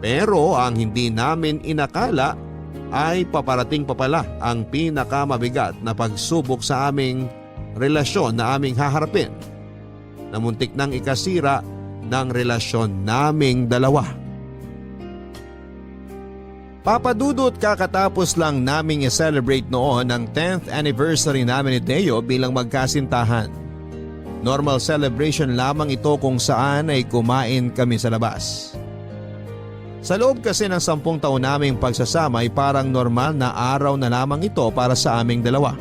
Pero ang hindi namin inakala ay paparating pa pala ang pinakamabigat na pagsubok sa aming relasyon na aming haharapin na muntik nang ikasira ng relasyon naming dalawa. Papa Dudut, kakatapos lang naming i-celebrate noon ang 10th anniversary namin ni Deo bilang magkasintahan. Normal celebration lamang ito kung saan ay kumain kami sa labas. Sa loob kasi ng 10 taon naming pagsasama ay parang normal na araw na lamang ito para sa aming dalawa.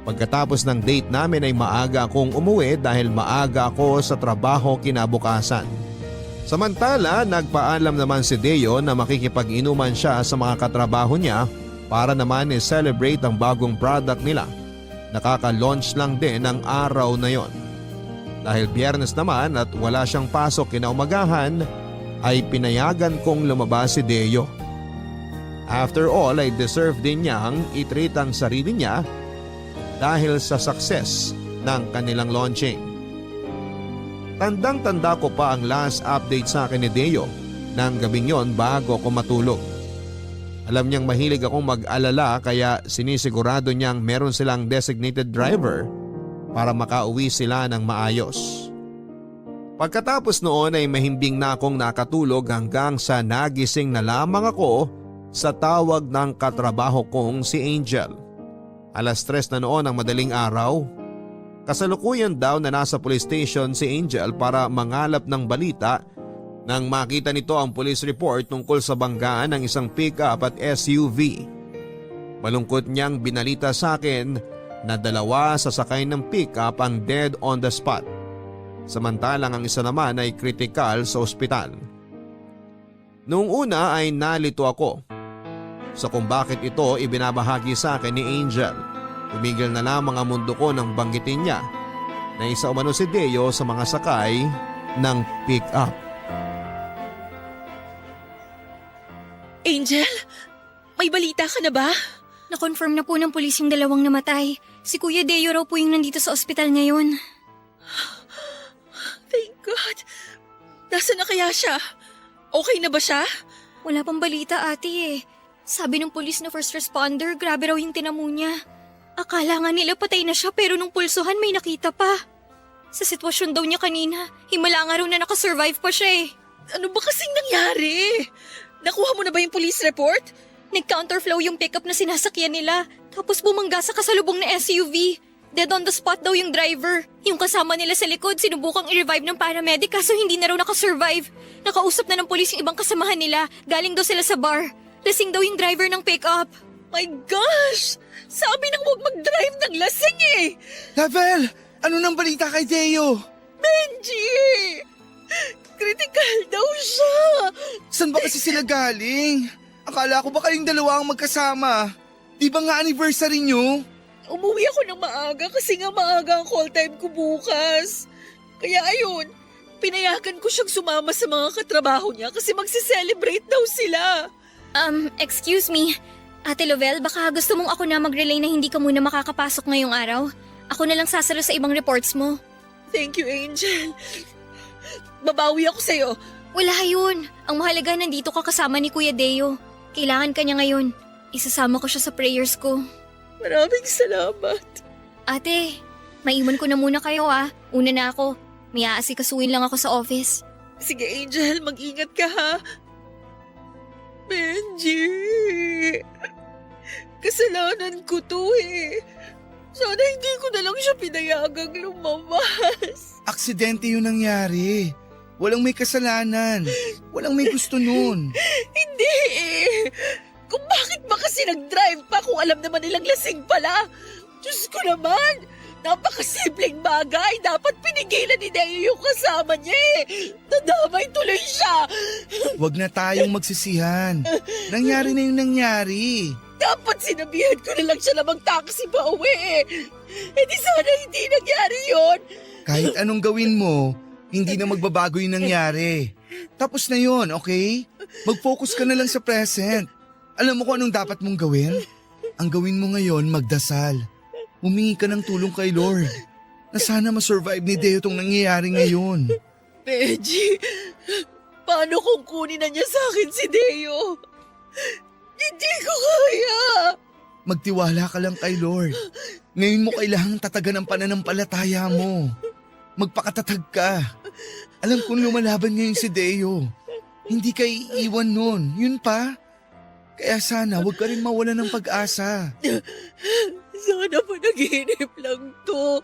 Pagkatapos ng date namin ay maaga akong umuwi dahil maaga ako sa trabaho kinabukasan. Samantala, nagpaalam naman si Deo na makikipag-inuman siya sa mga katrabaho niya para naman i-celebrate ang bagong product nila. Nakaka-launch lang din ang araw na yon. Dahil Biyernes naman at wala siyang pasok kinaumagahan, ay pinayagan kong lumabas si Deo. After all ay deserve din niyang i-treat ang sarili niya dahil sa success ng kanilang launching. Tandang-tanda ko pa ang last update sa akin ni Deo ng gabing yon bago ko matulog. Alam niyang mahilig akong mag-alala kaya sinisigurado niyang meron silang designated driver para makauwi sila ng maayos. Pagkatapos noon ay mahimbing na akong nakatulog hanggang sa nagising na lamang ako sa tawag ng katrabaho kong si Angel. 3:00 na noon ang madaling araw. Kasalukuyan daw na nasa police station si Angel para mangalap ng balita nang makita nito ang police report tungkol sa banggaan ng isang pickup at SUV. Malungkot niyang binalita sa akin na 2 sasakay ng pickup ang dead on the spot. Samantalang ang isa naman ay kritikal sa ospital. Noong una ay nalito ako sa kung bakit ito ibinabahagi sa akin ni Angel. Tumigil na lamang ang mundo ko nang banggitin niya na isa umano si Deo sa mga sakay ng pick-up. Angel, may balita ka na ba? Na-confirm na po ng pulis yung 2 namatay. Si Kuya Deo raw po yung nandito sa ospital ngayon. Thank God. Nasaan na kaya siya? Okay na ba siya? Wala pang balita, ate eh. Sabi ng pulis na first responder, grabe raw yung tinamo niya. Akala nga nila patay na siya pero nung pulsuhan may nakita pa. Sa sitwasyon daw niya kanina, himala nga raw na nakasurvive pa siya eh. Ano ba kasing nangyari? Nakuha mo na ba yung police report? Nag-counterflow yung pickup na sinasakyan nila, tapos bumangga sa kasalubong na SUV. Dead on the spot daw yung driver. Yung kasama nila sa likod, sinubukang i-revive ng paramedic kaso hindi na raw nakasurvive. Nakausap na ng pulis yung ibang kasamahan nila, galing daw sila sa bar. Lasing daw yung driver ng pickup. My gosh! Sabi nang huwag mag-drive ng lasing eh! Lavel, ano nang balita kay Deo? Benji! Critical daw siya! Saan ba kasi sila galing? Akala ko ba kayong 2 ang magkasama? Di ba nga anniversary nyo? Umuwi ako ng maaga kasi nga maaga ang call time ko bukas. Kaya ayun, pinayagan ko siyang sumama sa mga katrabaho niya kasi magse-celebrate daw sila. Excuse me. Ate Lovell, baka gusto mong ako na mag-relay na hindi ka muna makakapasok ngayong araw? Ako na lang sasalo sa ibang reports mo. Thank you, Angel. Babawi ako sa'yo. Wala yun. Ang mahalaga nandito ka kasama ni Kuya Deo. Kailangan ka niya ngayon. Isasama ko siya sa prayers ko. Maraming salamat. Ate, maiwan ko na muna kayo ah. Una na ako. May aasikasuin lang ako sa office. Sige, Angel, mag-ingat ka ha. Benji, kasalanan ko to eh. Sana hindi ko na lang siya pinayagang lumabas. Aksidente yung nangyari. Walang may kasalanan. Walang may gusto nun. Hindi eh. Kung bakit ba kasi nag-drive pa kung alam naman nilang lasing pala? Diyos ko naman, napakasimpleng bagay. Dapat pinigilan ni Deo yung kasama niya eh. Nadamay tuloy siya. Huwag na tayong magsisihan. Nangyari na yung nangyari. Dapat sinabihan ko na lang siya na mag-taxi pa uwi eh. Eh di sana hindi nangyari yon. Kahit anong gawin mo, hindi na magbabago yung nangyari. Tapos na yon, okay? Mag-focus ka na lang sa present. Alam mo kung anong dapat mong gawin? Ang gawin mo ngayon, magdasal. Humingi ka ng tulong kay Lord na sana ma-survive ni Deo tong nangyayari ngayon. Reggie, paano kung kunin na niya sa akin si Deo? Hindi ko kaya. Magtiwala ka lang kay Lord. Ngayon mo kailangang tatagan ang pananampalataya mo. Magpakatatag ka. Alam kong lumalaban ngayon si Deo. Hindi ka iiwan nun. Yun pa. Kaya sana huwag ka rin mawala ng pag-asa. Sana panaginip lang to.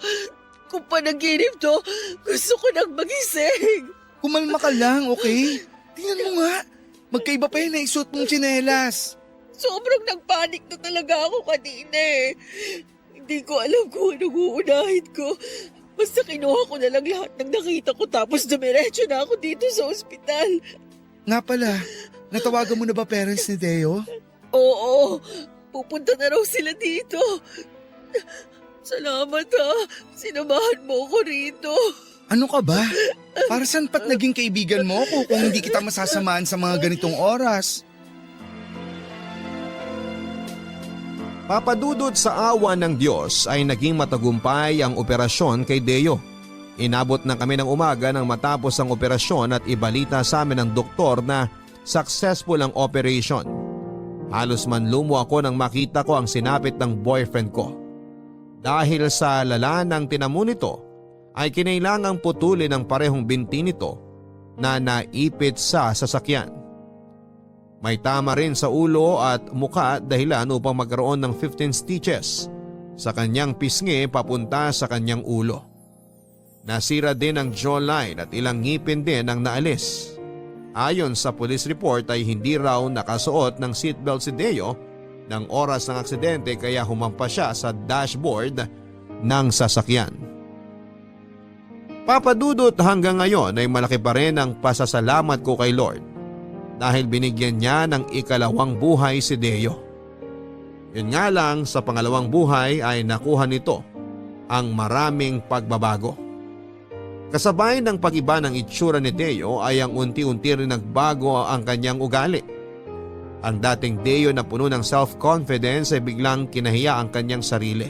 Kung panaginip to, gusto ko nang magising. Kumalma ka lang, okay? Tingnan mo nga. Magkaiba pa yung naisuot mong tsinelas. Sobrang nagpanik na talaga ako kanina eh. Hindi ko alam kung anong uunahin ko. Basta kinuha ko na lang lahat ng nakita ko tapos dumiretso na ako dito sa ospital. Nga pala, natawagan mo na ba parents ni Deo? Oo, pupunta na raw sila dito. Salamat ha, sinamahan mo ko rito. Ano ka ba? Para saan pat naging kaibigan mo ako kung hindi kita masasamaan sa mga ganitong oras? Papadudod sa awa ng Diyos ay naging matagumpay ang operasyon kay Deo. Inabot na kami ng umaga nang matapos ang operasyon at ibalita sa amin ng doktor na successful ang operation. Halos manlumo ako nang makita ko ang sinapit ng boyfriend ko. Dahil sa lala ng tinamo nito ay kinailangang putulin ang parehong binti nito na naipit sa sasakyan. May tama rin sa ulo at muka dahilan upang magkaroon ng 15 stitches sa kanyang pisngi papunta sa kanyang ulo. Nasira din ang jawline at ilang ngipin din ang naalis. Ayon sa police report ay hindi raw nakasuot ng seatbelt si Deo ng oras ng aksidente kaya humampas siya sa dashboard ng sasakyan. Papadudot hanggang ngayon ay malaki pa rin ang pasasalamat ko kay Lord dahil binigyan niya ng ikalawang buhay si Deo. Yun nga lang sa pangalawang buhay ay nakuha nito ang maraming pagbabago. Kasabay ng pag-iba ng itsura ni Deo ay ang unti-unti rin nagbago ang kanyang ugali. Ang dating Deo na puno ng self-confidence ay biglang kinahiya ang kanyang sarili.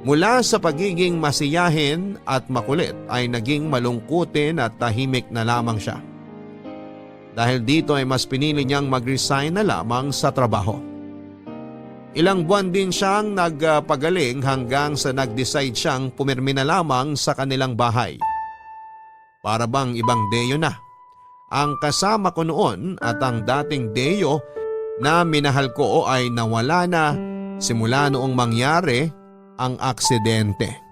Mula sa pagiging masiyahin at makulit ay naging malungkutin at tahimik na lamang siya. Dahil dito ay mas pinili niyang mag-resign na lamang sa trabaho. Ilang buwan din siyang nagpagaling hanggang sa nag-decide siyang pumirmi na lamang sa kanilang bahay. Para bang ibang Deo na. Ang kasama ko noon at ang dating Deo na minahal ko ay nawala na simula noong mangyari ang aksidente.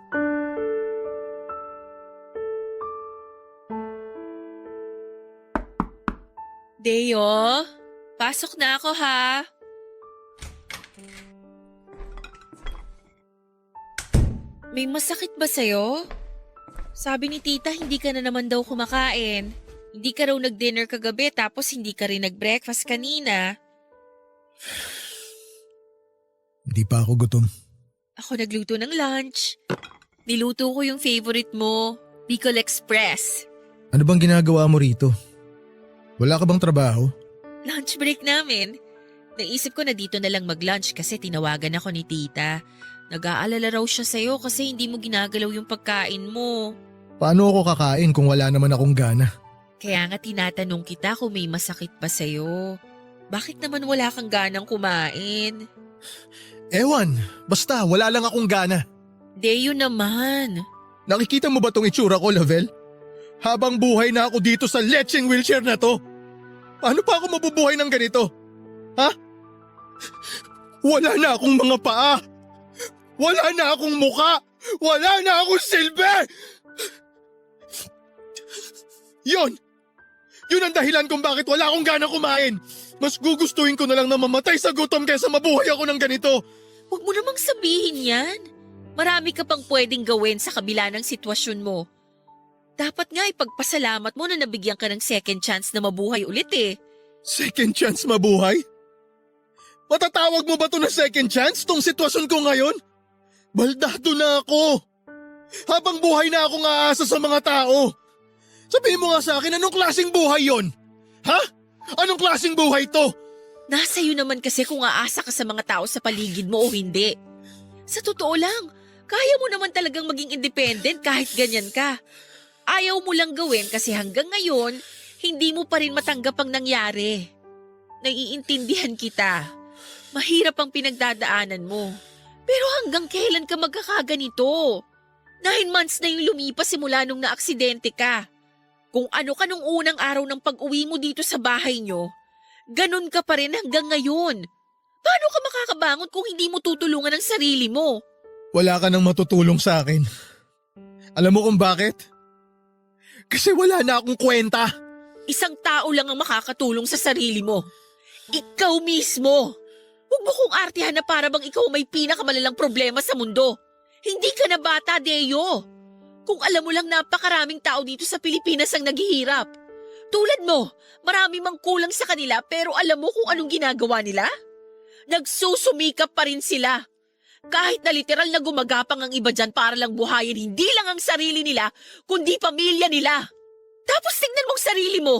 Deo, pasok na ako ha. May masakit ba sa'yo? Sabi ni tita hindi ka na naman daw kumakain. Hindi ka raw nag-dinner kagabi tapos hindi ka rin nag-breakfast kanina. Hindi pa ako gutom. Ako nagluto ng lunch. Niluto ko yung favorite mo, Bicol Express. Ano bang ginagawa mo rito? Wala ka bang trabaho? Lunch break namin. Naisip ko na dito na lang mag-lunch kasi tinawagan ako ni tita. Nag-aalala raw siya sa'yo kasi hindi mo ginagalaw yung pagkain mo. Paano ako kakain kung wala naman akong gana? Kaya nga tinatanong kita kung may masakit pa sa'yo. Bakit naman wala kang ganang kumain? Ewan, basta wala lang akong gana. Deo naman. Nakikita mo ba tong itsura ko, Lavelle? Habang buhay na ako dito sa lecheng wheelchair na to. Paano pa ako mabubuhay ng ganito? Ha? Wala na akong mga paa. Wala na akong muka! Wala na akong silbi! Yun! Yun ang dahilan kung bakit wala akong gana kumain. Mas gugustuhin ko na lang na mamatay sa gutom kaysa mabuhay ako ng ganito. Huwag mo namang sabihin yan. Marami ka pang pwedeng gawin sa kabila ng sitwasyon mo. Dapat nga ipagpasalamat mo na nabigyan ka ng second chance na mabuhay ulit eh. Second chance mabuhay? Matatawag mo ba to na second chance tong sitwasyon ko ngayon? Baldado na ako. Habang buhay na akong aasa sa mga tao. Sabihin mo nga sa akin, anong klaseng buhay yon? Ha? Anong klaseng buhay to? Nasa iyo naman kasi kung aasa ka sa mga tao sa paligid mo o hindi. Sa totoo lang, kaya mo naman talagang maging independent kahit ganyan ka. Ayaw mo lang gawin kasi hanggang ngayon, hindi mo pa rin matanggap ang nangyari. Naiintindihan kita. Mahirap ang pinagdadaanan mo. Pero hanggang kailan ka magkakaganito? 9 months na yung lumipas simula nung naaksidente ka. Kung ano ka nung unang araw ng pag-uwi mo dito sa bahay nyo, ganun ka pa rin hanggang ngayon. Paano ka makakabangon kung hindi mo tutulungan ang sarili mo? Wala ka nang matutulong sa akin. Alam mo kung bakit? Kasi wala na akong kwenta. Isang tao lang ang makakatulong sa sarili mo. Ikaw mismo. Huwag mo kong artihan na para bang ikaw may pinakamalalang problema sa mundo. Hindi ka na bata, Deo. Kung alam mo lang napakaraming tao dito sa Pilipinas ang naghihirap. Tulad mo, marami mang kulang sa kanila pero alam mo kung anong ginagawa nila? Nagsusumikap pa rin sila. Kahit na literal na gumagapang ang iba dyan para lang buhayin hindi lang ang sarili nila, kundi pamilya nila. Tapos tingnan mong sarili mo.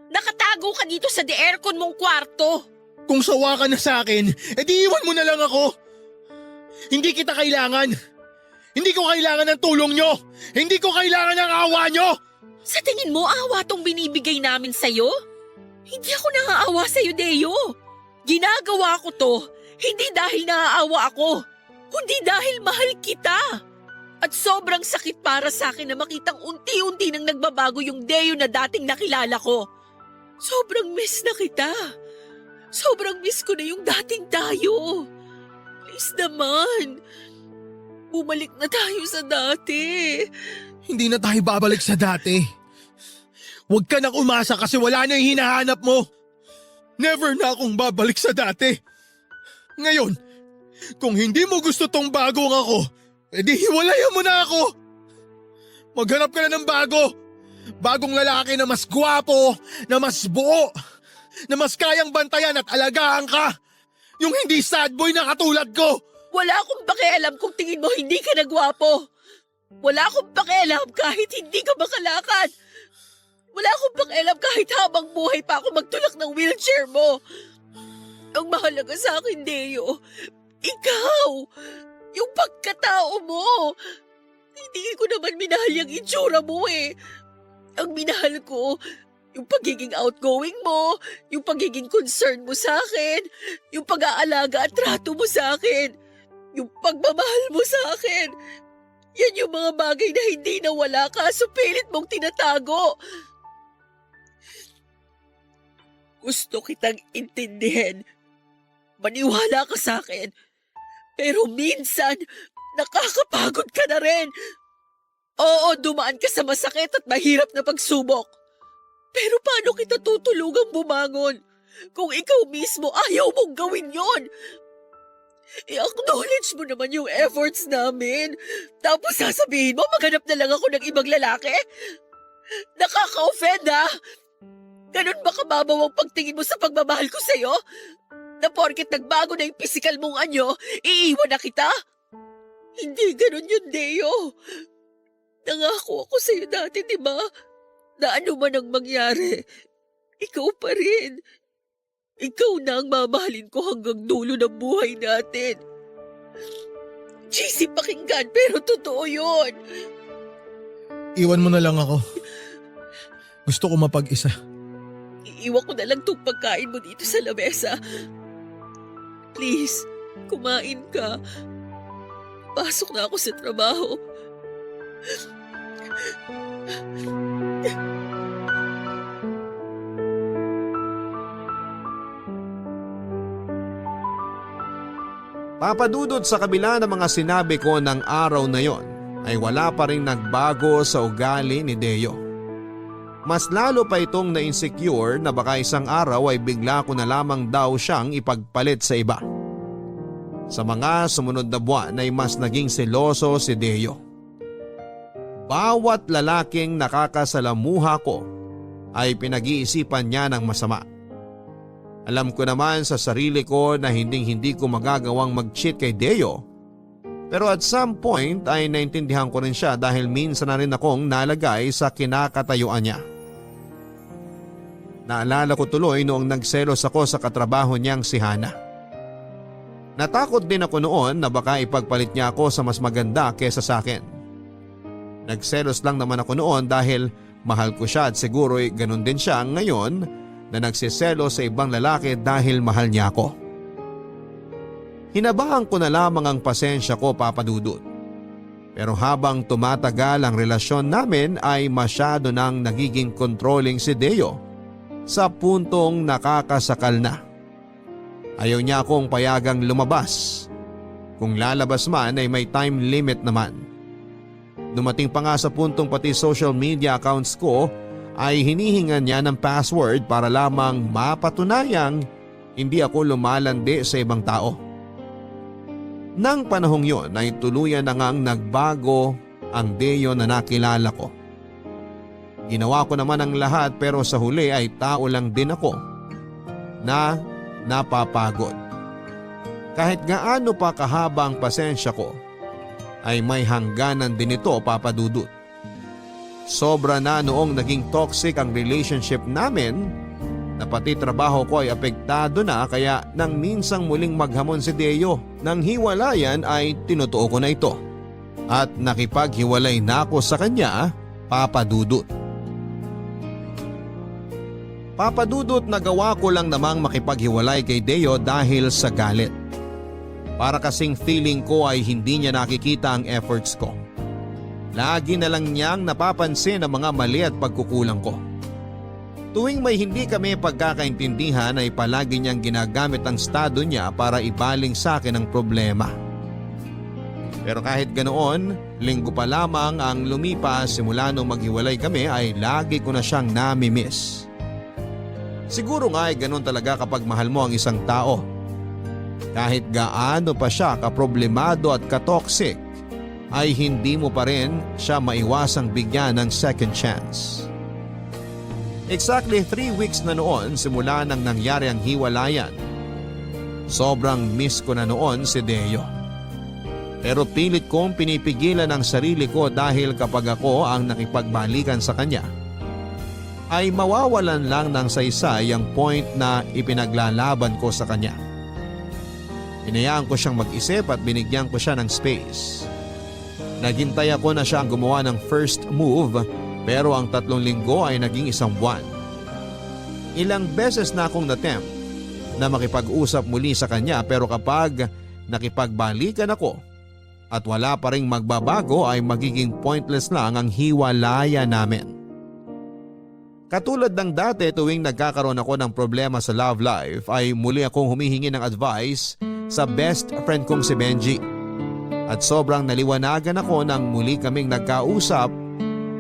Nakatago ka dito sa de-aircon mong kwarto. Kung sawa ka na sa akin, edi iwan mo na lang ako. Hindi kita kailangan. Hindi ko kailangan ng tulong nyo. Hindi ko kailangan ng awa nyo. Sa tingin mo, awa tong binibigay namin sa'yo? Hindi ako naaawa sa'yo, Deo. Ginagawa ko to, hindi dahil naaawa ako, kundi dahil mahal kita. At sobrang sakit para sa akin na makitang unti-unti nang nagbabago yung Deo na dating nakilala ko. Sobrang miss na kita. Sobrang miss ko na yung dating tayo. Please naman. Bumalik na tayo sa dati. Hindi na tayo babalik sa dati. Huwag ka nang umasa kasi wala na yung hinahanap mo. Never na akong babalik sa dati. Ngayon, kung hindi mo gusto tong bagong ako, edi hiwalayan mo na ako. Maghanap ka na ng bago. Bagong lalaki na mas gwapo, na mas buo, na mas kayang bantayan at alagaan ka. Yung hindi sad boy na katulad ko. Wala akong pakialam kung tingin mo hindi ka nagwapo. Wala akong pakialam kahit hindi ka makalakad. Wala akong pakialam kahit habang buhay pa ako magtulak ng wheelchair mo. Ang mahalaga sa akin, Deo, ikaw, yung pagkatao mo. Hindi ko naman minahal yung itsura mo eh. Ang minahal ko, yung pagiging outgoing mo, yung pagiging concern mo sa akin, yung pag-aalaga at trato mo sa akin, yung pagmamahal mo sa akin. Yan yung mga bagay na hindi nawala kaso pilit mong tinatago. Gusto kitang intindihin. Maniwala ka sa akin. Pero minsan, nakakapagod ka na rin. Oo, dumaan ka sa masakit at mahirap na pagsubok. Pero paano kita tutulungang bumangon? Kung ikaw mismo ayaw mong gawin yon. I-acknowledge mo naman yung efforts namin. Tapos sasabihin mo, maghanap na lang ako ng ibang lalaki? Nakaka-offend ha? Ganun ba kababaw ang pagtingin mo sa pagmamahal ko sa'yo? Na porket nagbago na yung physical mong anyo, iiwan na kita? Hindi ganun yun, Deo. Nangako ako sa'yo dati, di ba? Na ano man ang mangyari, ikaw pa rin. Ikaw na ang mamahalin ko hanggang dulo ng buhay natin. Cheesy pakinggan, pero totoo yun. Iwan mo na lang ako. Gusto ko mapag-isa. Iiwan ko na lang itong pagkain mo dito sa lamesa. Please, kumain ka. Pasok na ako sa trabaho. Papadudot sa kabila ng mga sinabi ko ng araw na yon ay wala pa rin nagbago sa ugali ni Deo. Mas lalo pa itong na-insecure na baka isang araw ay bigla ko na lamang daw siyang ipagpalit sa iba. Sa mga sumunod na buwan ay mas naging seloso si Deo. Bawat lalaking nakakasalamuha ko ay pinag-iisipan niya ng masama. Alam ko naman sa sarili ko na hindi ko magagawang mag-cheat kay Deo. Pero at some point ay naintindihan ko rin siya dahil minsan na rin akong nalagay sa kinakatayuan niya. Naalala ko tuloy noong nagselos ako sa katrabaho niyang si Hana. Natakot din ako noon na baka ipagpalit niya ako sa mas maganda kesa sa akin. Nagselos lang naman ako noon dahil mahal ko siya at siguro'y ganun din siya ngayon na nagsiselo sa ibang lalaki dahil mahal niya ako. Hinabahan ko na lamang ang pasensya ko, Papa Dudut. Pero habang tumatagal ang relasyon namin ay masyado nang nagiging controlling si Deo sa puntong nakakasakal na. Ayaw niya akong payagang lumabas. Kung lalabas man ay may time limit naman. Dumating pa nga sa puntong pati social media accounts ko ay hinihingan niya ng password para lamang mapatunayang hindi ako lumalandi sa ibang tao. Nang panahong yon ay tuluyan na ngang nagbago ang Deo na nakilala ko. Ginawa ko naman ang lahat pero sa huli ay tao lang din ako na napapagod. Kahit gaano pa kahaba ang pasensya ko ay may hangganan din ito, Papa Dudut. Sobra na noong naging toxic ang relationship namin na pati trabaho ko ay apektado na kaya nang minsang muling maghamon si Deo nang hiwalayan ay tinutuo ko na ito. At nakipaghiwalay na ako sa kanya, Papa Dudut. Papa Dudut, nagawa ko lang namang makipaghiwalay kay Deo dahil sa galit. Para kasing feeling ko ay hindi niya nakikita ang efforts ko. Lagi na lang niyang napapansin ang mga mali at pagkukulang ko. Tuwing may hindi kami pagkakaintindihan ay palagi niyang ginagamit ang estado niya para ibaling sa akin ang problema. Pero kahit ganoon, linggo pa lamang ang lumipas simula nung maghiwalay kami ay lagi ko na siyang nami-miss. Siguro nga ay ganoon talaga kapag mahal mo ang isang tao. Kahit gaano pa siya kaproblemado at katoxic, ay hindi mo pa rin siya maiwasang bigyan ng second chance. Exactly 3 weeks na noon simula nang nangyari ang hiwalayan. Sobrang miss ko na noon si Deo. Pero pilit kong pinipigilan ang sarili ko dahil kapag ako ang nakipagbalikan sa kanya, ay mawawalan lang ng saysay ang point na ipinaglalaban ko sa kanya. Hinayaan ko siyang mag-isip at binigyan ko siya ng space. Naghintay ako na siya ang gumawa ng first move pero ang 3 linggo ay naging 1 buwan. Ilang beses na akong natempt na makipag-usap muli sa kanya pero kapag nakipagbalikan ako at wala pa ring magbabago ay magiging pointless lang ang hiwalayan namin. Katulad ng dati tuwing nagkakaroon ako ng problema sa love life ay muli akong humihingi ng advice sa best friend kong si Benji. At sobrang naliwanagan ako nang muli kaming nagkausap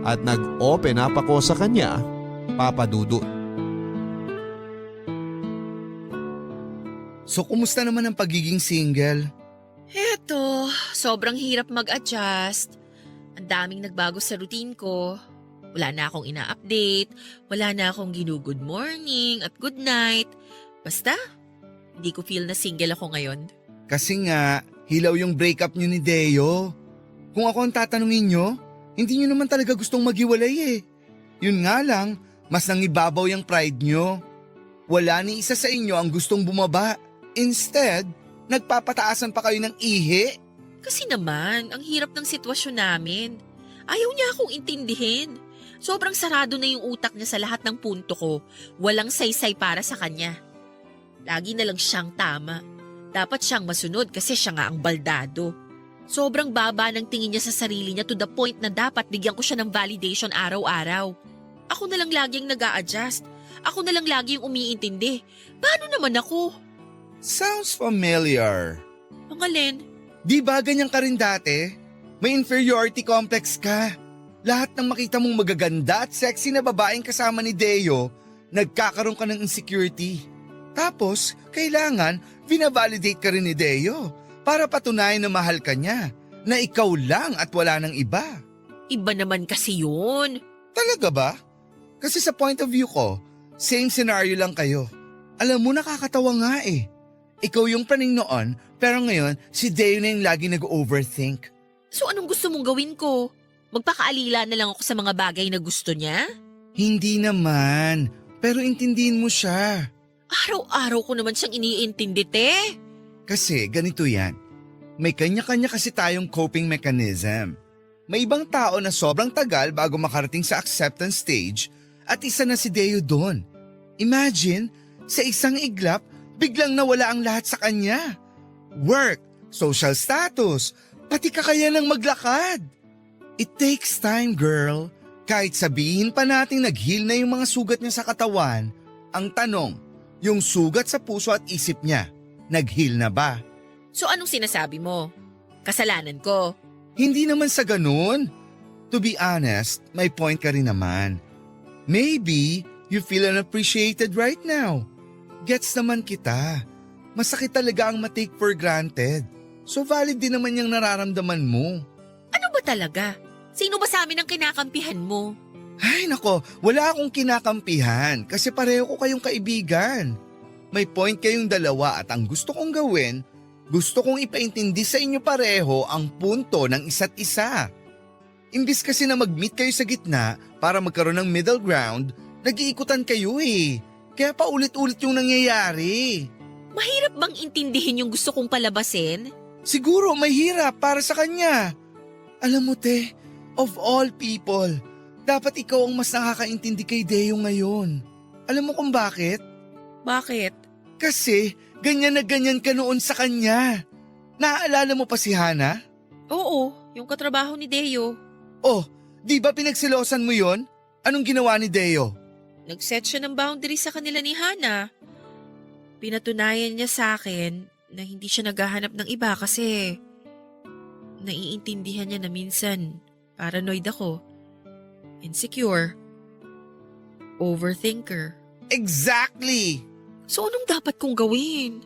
at nag-open up ako sa kanya, Papa Dudut. So kumusta naman ang pagiging single? Eto, sobrang hirap mag-adjust. Ang daming nagbago sa routine ko. Wala na akong ina-update, wala na akong ginu-good morning at good night. Basta, hindi ko feel na single ako ngayon. Kasi nga, hilaw yung breakup nyo ni Deo. Kung ako ang tatanungin nyo, hindi nyo naman talaga gustong maghiwalay eh. Yun nga lang, mas nangibabaw yung pride nyo. Wala ni isa sa inyo ang gustong bumaba. Instead, nagpapataasan pa kayo ng ihi. Kasi naman, ang hirap ng sitwasyon namin. Ayaw niya akong intindihin. Sobrang sarado na yung utak niya sa lahat ng punto ko. Walang saysay para sa kanya. Lagi na lang siyang tama. Dapat siyang masunod kasi siya nga ang baldado. Sobrang baba ng tingin niya sa sarili niya to the point na dapat bigyan ko siya ng validation araw-araw. Ako na lang laging nag-a-adjust. Ako na lang laging umiintindi. Paano naman ako? Sounds familiar. Ang alin? Di ba ganyan ka rin dati? May inferiority complex ka. Lahat ng makita mong magaganda at sexy na babaeng kasama ni Deo, nagkakaroon ka ng insecurity. Tapos, kailangan vina-validate ka rin ni Deo para patunayan na mahal ka niya, na ikaw lang at wala ng iba. Iba naman kasi yun. Talaga ba? Kasi sa point of view ko, same scenario lang kayo. Alam mo, nakakatawa nga eh. Ikaw yung praning noon, pero ngayon si Deo na yung lagi nag-overthink. So anong gusto mong gawin ko? Magpakaalila na lang ako sa mga bagay na gusto niya? Hindi naman, pero intindihin mo siya. Araw-araw ko naman siyang iniintindi, te. Kasi ganito yan, may kanya-kanya kasi tayong coping mechanism. May ibang tao na sobrang tagal bago makarating sa acceptance stage at isa na si Deo doon. Imagine, sa isang iglap, biglang nawala ang lahat sa kanya. Work, social status, pati kakayanang maglakad. It takes time, girl. Kahit sabihin pa nating nag-heal na yung mga sugat niya sa katawan, ang tanong, yung sugat sa puso at isip niya, nag-heal na ba? So anong sinasabi mo? Kasalanan ko. Hindi naman sa ganun. To be honest, may point ka rin naman. Maybe you feel unappreciated right now. Gets naman kita. Masakit talaga ang ma-take for granted. So valid din naman yung nararamdaman mo. Ano ba talaga? Sino ba sa amin ang kinakampihan mo? Ay nako, wala akong kinakampihan kasi pareho ko kayong kaibigan. May point kayong dalawa at ang gusto kong gawin, gusto kong ipaintindi sa inyo pareho ang punto ng isa't isa. Imbis kasi na mag-meet kayo sa gitna para magkaroon ng middle ground, nag-iikutan kayo eh. Kaya paulit-ulit yung nangyayari. Mahirap bang intindihin yung gusto kong palabasin? Siguro mahirap para sa kanya. Alam mo te, of all people, dapat ikaw ang mas nakakaintindi kay Deo ngayon. Alam mo kung bakit? Bakit? Kasi ganyan na ganyan ka noon sa kanya. Naaalala mo pa si Hana? Oo, yung katrabaho ni Deo. Oh, di ba pinagsilosan mo yon? Anong ginawa ni Deo? Nag-set siya ng boundary sa kanila ni Hana. Pinatunayan niya sa akin na hindi siya naghahanap ng iba kasi naiintindihan niya na minsan paranoid ako, insecure, overthinker. Exactly! So anong dapat kong gawin?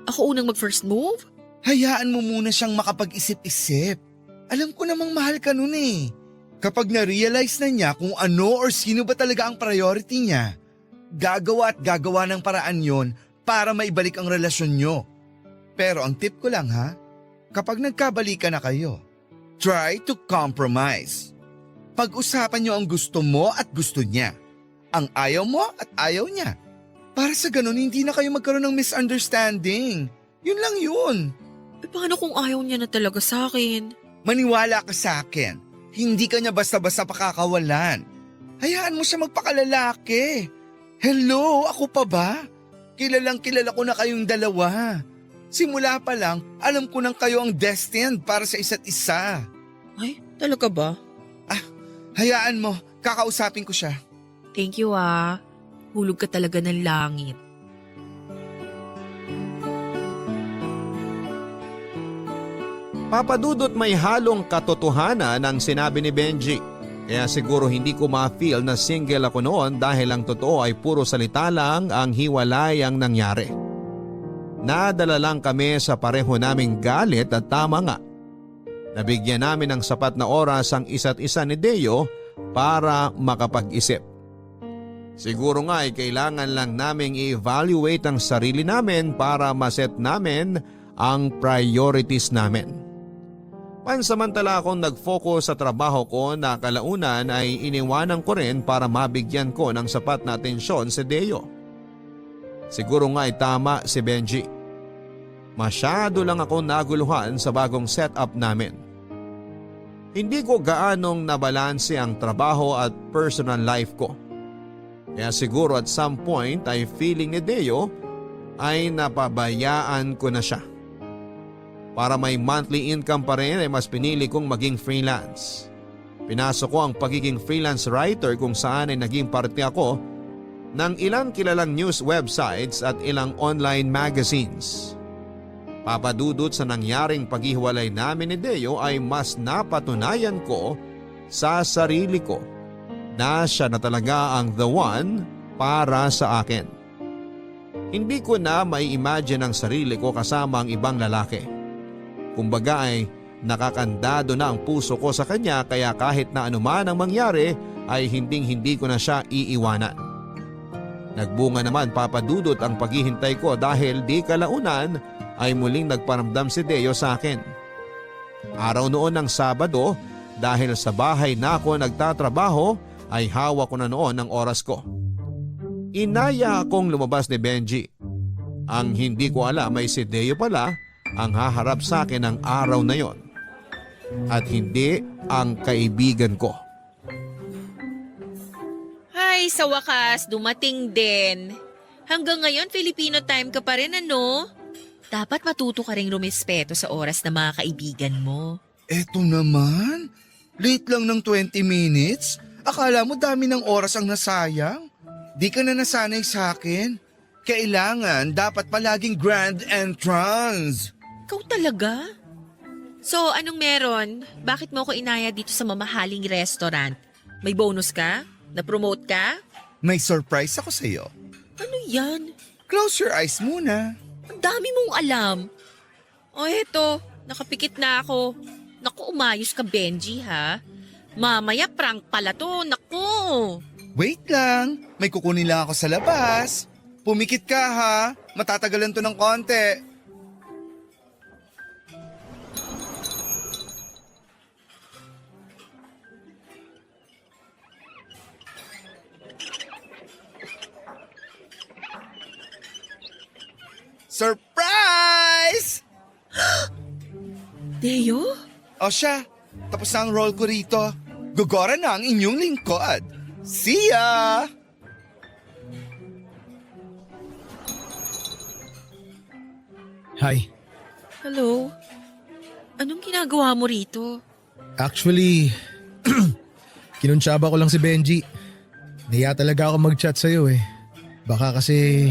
Ako unang mag-first move? Hayaan mo muna siyang makapag-isip-isip. Alam ko namang mahal ka nun eh. Kapag na-realize na niya kung ano or sino ba talaga ang priority niya, gagawa at gagawa ng paraan yon para maibalik ang relasyon nyo. Pero ang tip ko lang ha, kapag nagkabalikan na kayo, try to compromise. Pag-usapan nyo ang gusto mo at gusto niya. Ang ayaw mo at ayaw niya. Para sa ganun, hindi na kayo magkaroon ng misunderstanding. Yun lang yun. Paano kung ayaw niya na talaga sa akin? Maniwala ka sa akin. Hindi ka niya basta-basta pakakawalan. Hayaan mo siya magpakalalaki. Hello, ako pa ba? Kilalang kilala ko na kayong dalawa. Simula pa lang, alam ko nang kayo ang destined para sa isa't isa. Ay, talaga ba? Hayaan mo, kakausapin ko siya. Thank you ah. Hulog ka talaga ng langit. Papadudot may halong katotohanan ang sinabi ni Benji. Kaya siguro hindi ko ma-feel na single ako noon dahil ang totoo ay puro salita lang ang hiwalay ang nangyari. Nadala lang kami sa pareho naming galit at tama nga. Nabigyan namin ng sapat na oras ang isa't isa ni Deo para makapag-isip. Siguro nga ay kailangan lang naming i-evaluate ang sarili namin para maset namin ang priorities namin. Pansamantala akong nag-focus sa trabaho ko na kalaunan ay iniwanan ko rin para mabigyan ko ng sapat na atensyon si Deo. Siguro nga ay tama si Benji. Masyado lang ako naguluhan sa bagong setup namin. Hindi ko gaanong nabalanse ang trabaho at personal life ko. Kaya siguro at some point ay feeling ni Deo ay napabayaan ko na siya. Para may monthly income pa rin ay mas pinili kong maging freelance. Pinasok ko ang pagiging freelance writer kung saan ay naging parte ako ng ilang kilalang news websites at ilang online magazines. Papadudot sa nangyaring paghiwalay namin ni Deo ay mas napatunayan ko sa sarili ko na siya na talaga ang the one para sa akin. Hindi ko na mai-imagine ang sarili ko kasama ang ibang lalaki. Kumbaga ay nakakandado na ang puso ko sa kanya kaya kahit na anuman ang mangyari ay hindi ko na siya iiwanan. Nagbunga naman papadudot ang paghihintay ko dahil di kalaunan ay muling nagparamdam si Deo sa akin. Araw noon ng Sabado dahil sa bahay na ako nagtatrabaho ay hawak ko na noon ang oras ko. Inaya akong lumabas ni Benji. Ang hindi ko alam ay si Deo pala ang haharap sa akin ng araw na yon. At hindi ang kaibigan ko. Ay, sa wakas, dumating din. Hanggang ngayon, Filipino time ka pa rin, ano? Dapat matuto ka ring rumispeto sa oras ng mga kaibigan mo. Eto naman, late lang ng 20 minutes? Akala mo dami ng oras ang nasayang? Di ka na nasanay sa akin. Kailangan dapat palaging grand entrance. Ikaw talaga? So, anong meron? Bakit mo ko inaya dito sa mamahaling restaurant? May bonus ka? Na-promote ka? May surprise ako sa'yo. Ano yan? Close your eyes muna. Ang dami mong alam. O eto, nakapikit na ako. Naku, umayos ka, Benji, ha? Mamaya prank pala to, naku. Wait lang, may kukunin lang ako sa labas. Pumikit ka ha, matatagalan to ng konti. Surprise! Deo? O siya, tapos na ang roll ko rito. Gugora na ang inyong lingkod. See ya! Hi. Hello? Anong ginagawa mo rito? Actually, kinuntsaba ko lang si Benji. Nahiya talaga ako mag-chat sa'yo eh. Baka kasi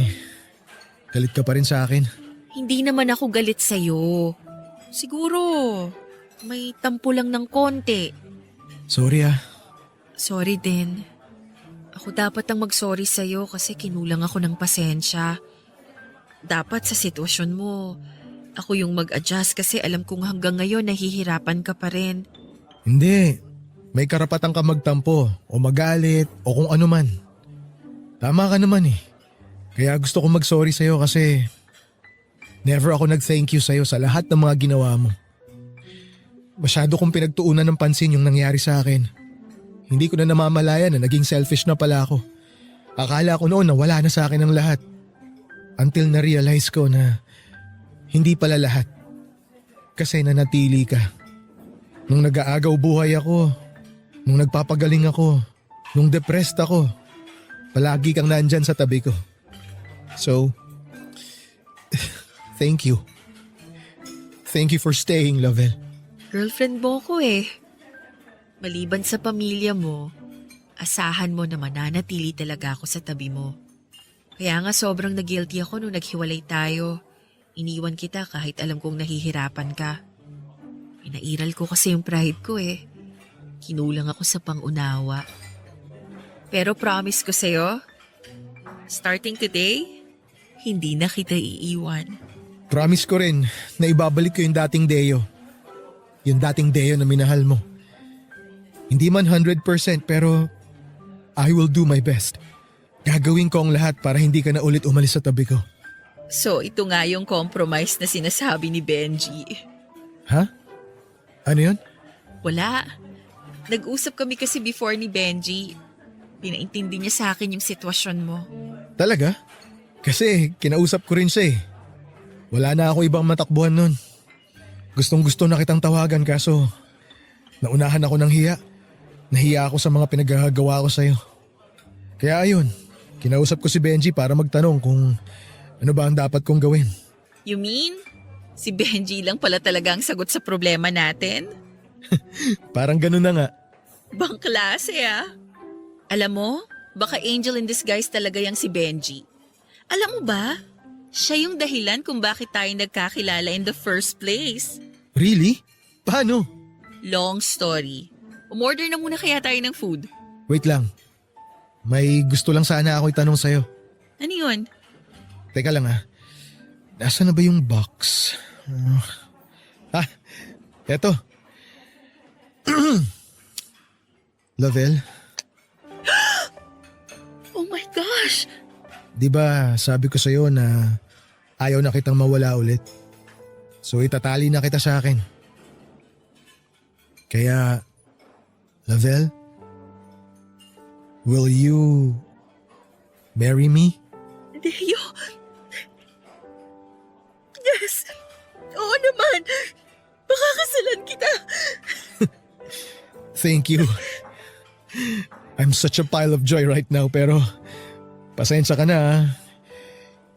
galit ka pa rin sa akin. Hindi naman ako galit sa'yo. Siguro, may tampo lang ng konti. Sorry ah. Sorry din. Ako dapat ang mag-sorry sa'yo kasi kinulang ako ng pasensya. Dapat sa sitwasyon mo, ako yung mag-adjust kasi alam kong hanggang ngayon nahihirapan ka pa rin. Hindi. May karapatan ka magtampo o magalit o kung ano man. Tama ka naman eh. Kaya gusto ko mag-sorry sa'yo kasi never ako nag-thank you sa'yo sa lahat ng mga ginawa mo. Masyado kong pinagtuunan ng pansin yung nangyari sa akin. Hindi ko na namamalayan na naging selfish na pala ako. Akala ko noon na wala na sa akin ang lahat. Until na-realize ko na hindi pala lahat. Kasi nanatili ka. Nung nag-aagaw buhay ako, nung nagpapagaling ako, nung depressed ako, palagi kang nandyan sa tabi ko. So, thank you. Thank you for staying, Lovell. Girlfriend mo ko eh. Maliban sa pamilya mo, asahan mo na mananatili talaga ako sa tabi mo. Kaya nga sobrang nag-guilty ako nung naghiwalay tayo. Iniwan kita kahit alam kong nahihirapan ka. Pinairal ko kasi yung pride ko eh. Kinulang ako sa pangunawa. Pero promise ko sa'yo, starting today, hindi na kita iiwan. Promise ko rin na ibabalik ko yung dating Deo. Yung dating Deo na minahal mo. Hindi man 100% pero I will do my best. Gagawin ko ang lahat para hindi ka na ulit umalis sa tabi ko. So ito nga yung compromise na sinasabi ni Benji. Ha? Ano yun? Wala. Nag-usap kami kasi before ni Benji. Pinaintindi niya sa akin yung sitwasyon mo. Talaga? Kasi kinausap ko rin siya eh. Wala na ako ibang matakbuhan nun. Gustong gusto na kitang tawagan kaso naunahan ako ng hiya. Nahiya ako sa mga pinagagawa ko sa'yo. Kaya ayun, kinausap ko si Benji para magtanong kung ano ba ang dapat kong gawin. You mean, si Benji lang pala talaga ang sagot sa problema natin? Parang ganun na nga. Bang klase ah. Alam mo, baka angel in disguise talaga yung si Benji. Alam mo ba, Siya yung dahilan kung bakit tayo nagkakilala in the first place. Really? Paano? Long story. Umorder na muna kaya tayo ng food. Wait lang. May gusto lang sana ako itanong sa'yo. Ano yun? Teka lang Nasaan na ba yung box? Eto. Lavelle, Oh my gosh! di ba sabi ko sa'yo na ayaw na kitang mawala ulit? So itatali na kita sa akin. Kaya, Lavelle, will you marry me? Deo! Yes! Oo naman! Makakasalan kita! Thank you. I'm such a pile of joy right now pero pasensya ka na.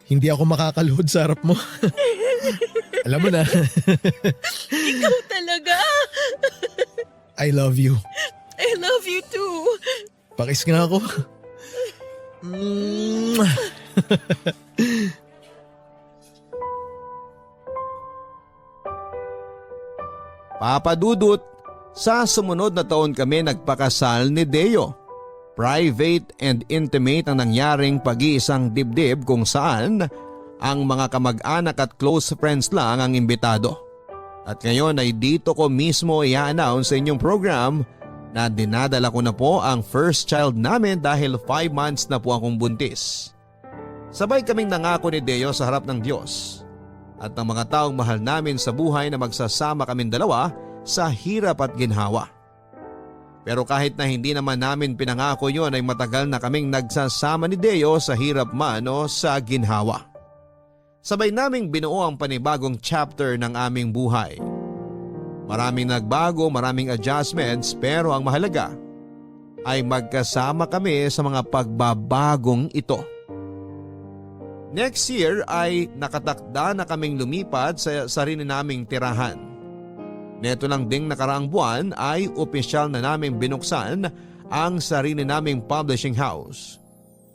Hindi ako makakaluhod sa harap mo. Alam mo na. Ikaw talaga! I love you. I love you too! Pakis nga ako. Papa Dudut, sa sumunod na taon kami nagpakasal ni Deo. Private and intimate ang nangyaring pag-iisang dibdib kung saan ang mga kamag-anak at close friends lang ang imbitado. At ngayon ay dito ko mismo i-announce sa inyong program na dinadala ko na po ang first child namin dahil 5 months na po akong buntis. Sabay kaming nangako ni Deo sa harap ng Diyos at ng mga taong mahal namin sa buhay na magsasama kaming dalawa sa hirap at ginhawa. Pero kahit na hindi naman namin pinangako yon ay matagal na kaming nagsasama ni Deo sa hirap man o sa ginhawa. Sabay naming binuo ang panibagong chapter ng aming buhay. Maraming nagbago, maraming adjustments pero ang mahalaga ay magkasama kami sa mga pagbabagong ito. Next year ay nakatakda na kaming lumipat sa sarili naming tirahan. Neto lang ding nakaraang buwan ay opisyal na naming binuksan ang sarili naming publishing house,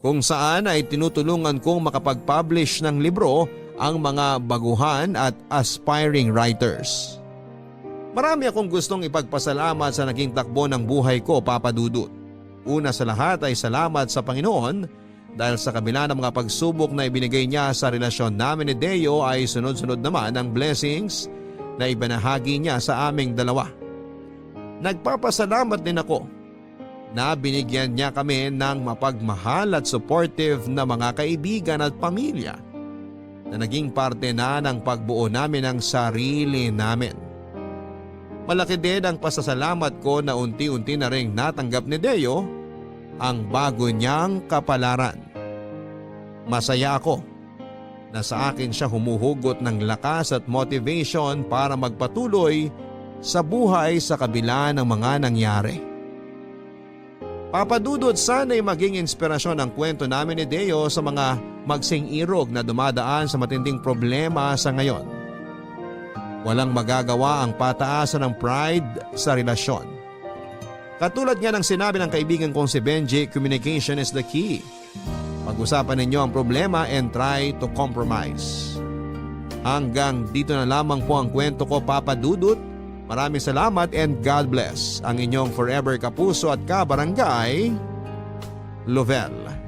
kung saan ay tinutulungan kong makapag-publish ng libro ang mga baguhan at aspiring writers. Marami akong gustong ipagpasalamat sa naging takbo ng buhay ko, Papa Dudut. Una sa lahat ay salamat sa Panginoon dahil sa kabila ng mga pagsubok na ibinigay niya sa relasyon namin ni Deo ay sunod-sunod naman ang blessings na ibinahagi niya sa aming dalawa. Nagpapasalamat din ako na binigyan niya kami ng mapagmahal at supportive na mga kaibigan at pamilya na naging parte na ng pagbuo namin ng sarili namin. Malaki din ang pasasalamat ko na unti-unti na ring natanggap ni Deo ang bago niyang kapalaran. Masaya ako na sa akin siya humuhugot ng lakas at motivation para magpatuloy sa buhay sa kabila ng mga nangyari. Papa Dudut, sana'y maging inspirasyon ang kwento namin ni Deo sa mga magsing-irog na dumadaan sa matinding problema sa ngayon. Walang magagawa ang pataasan ng pride sa relasyon. Katulad nga ng sinabi ng kaibigan kong si Benji, communication is the key. Pag-usapan ninyo ang problema and try to compromise. Hanggang dito na lamang po ang kwento ko, Papa Dudut. Maraming salamat and God bless. Ang inyong forever kapuso at kabarangay, Lovelle.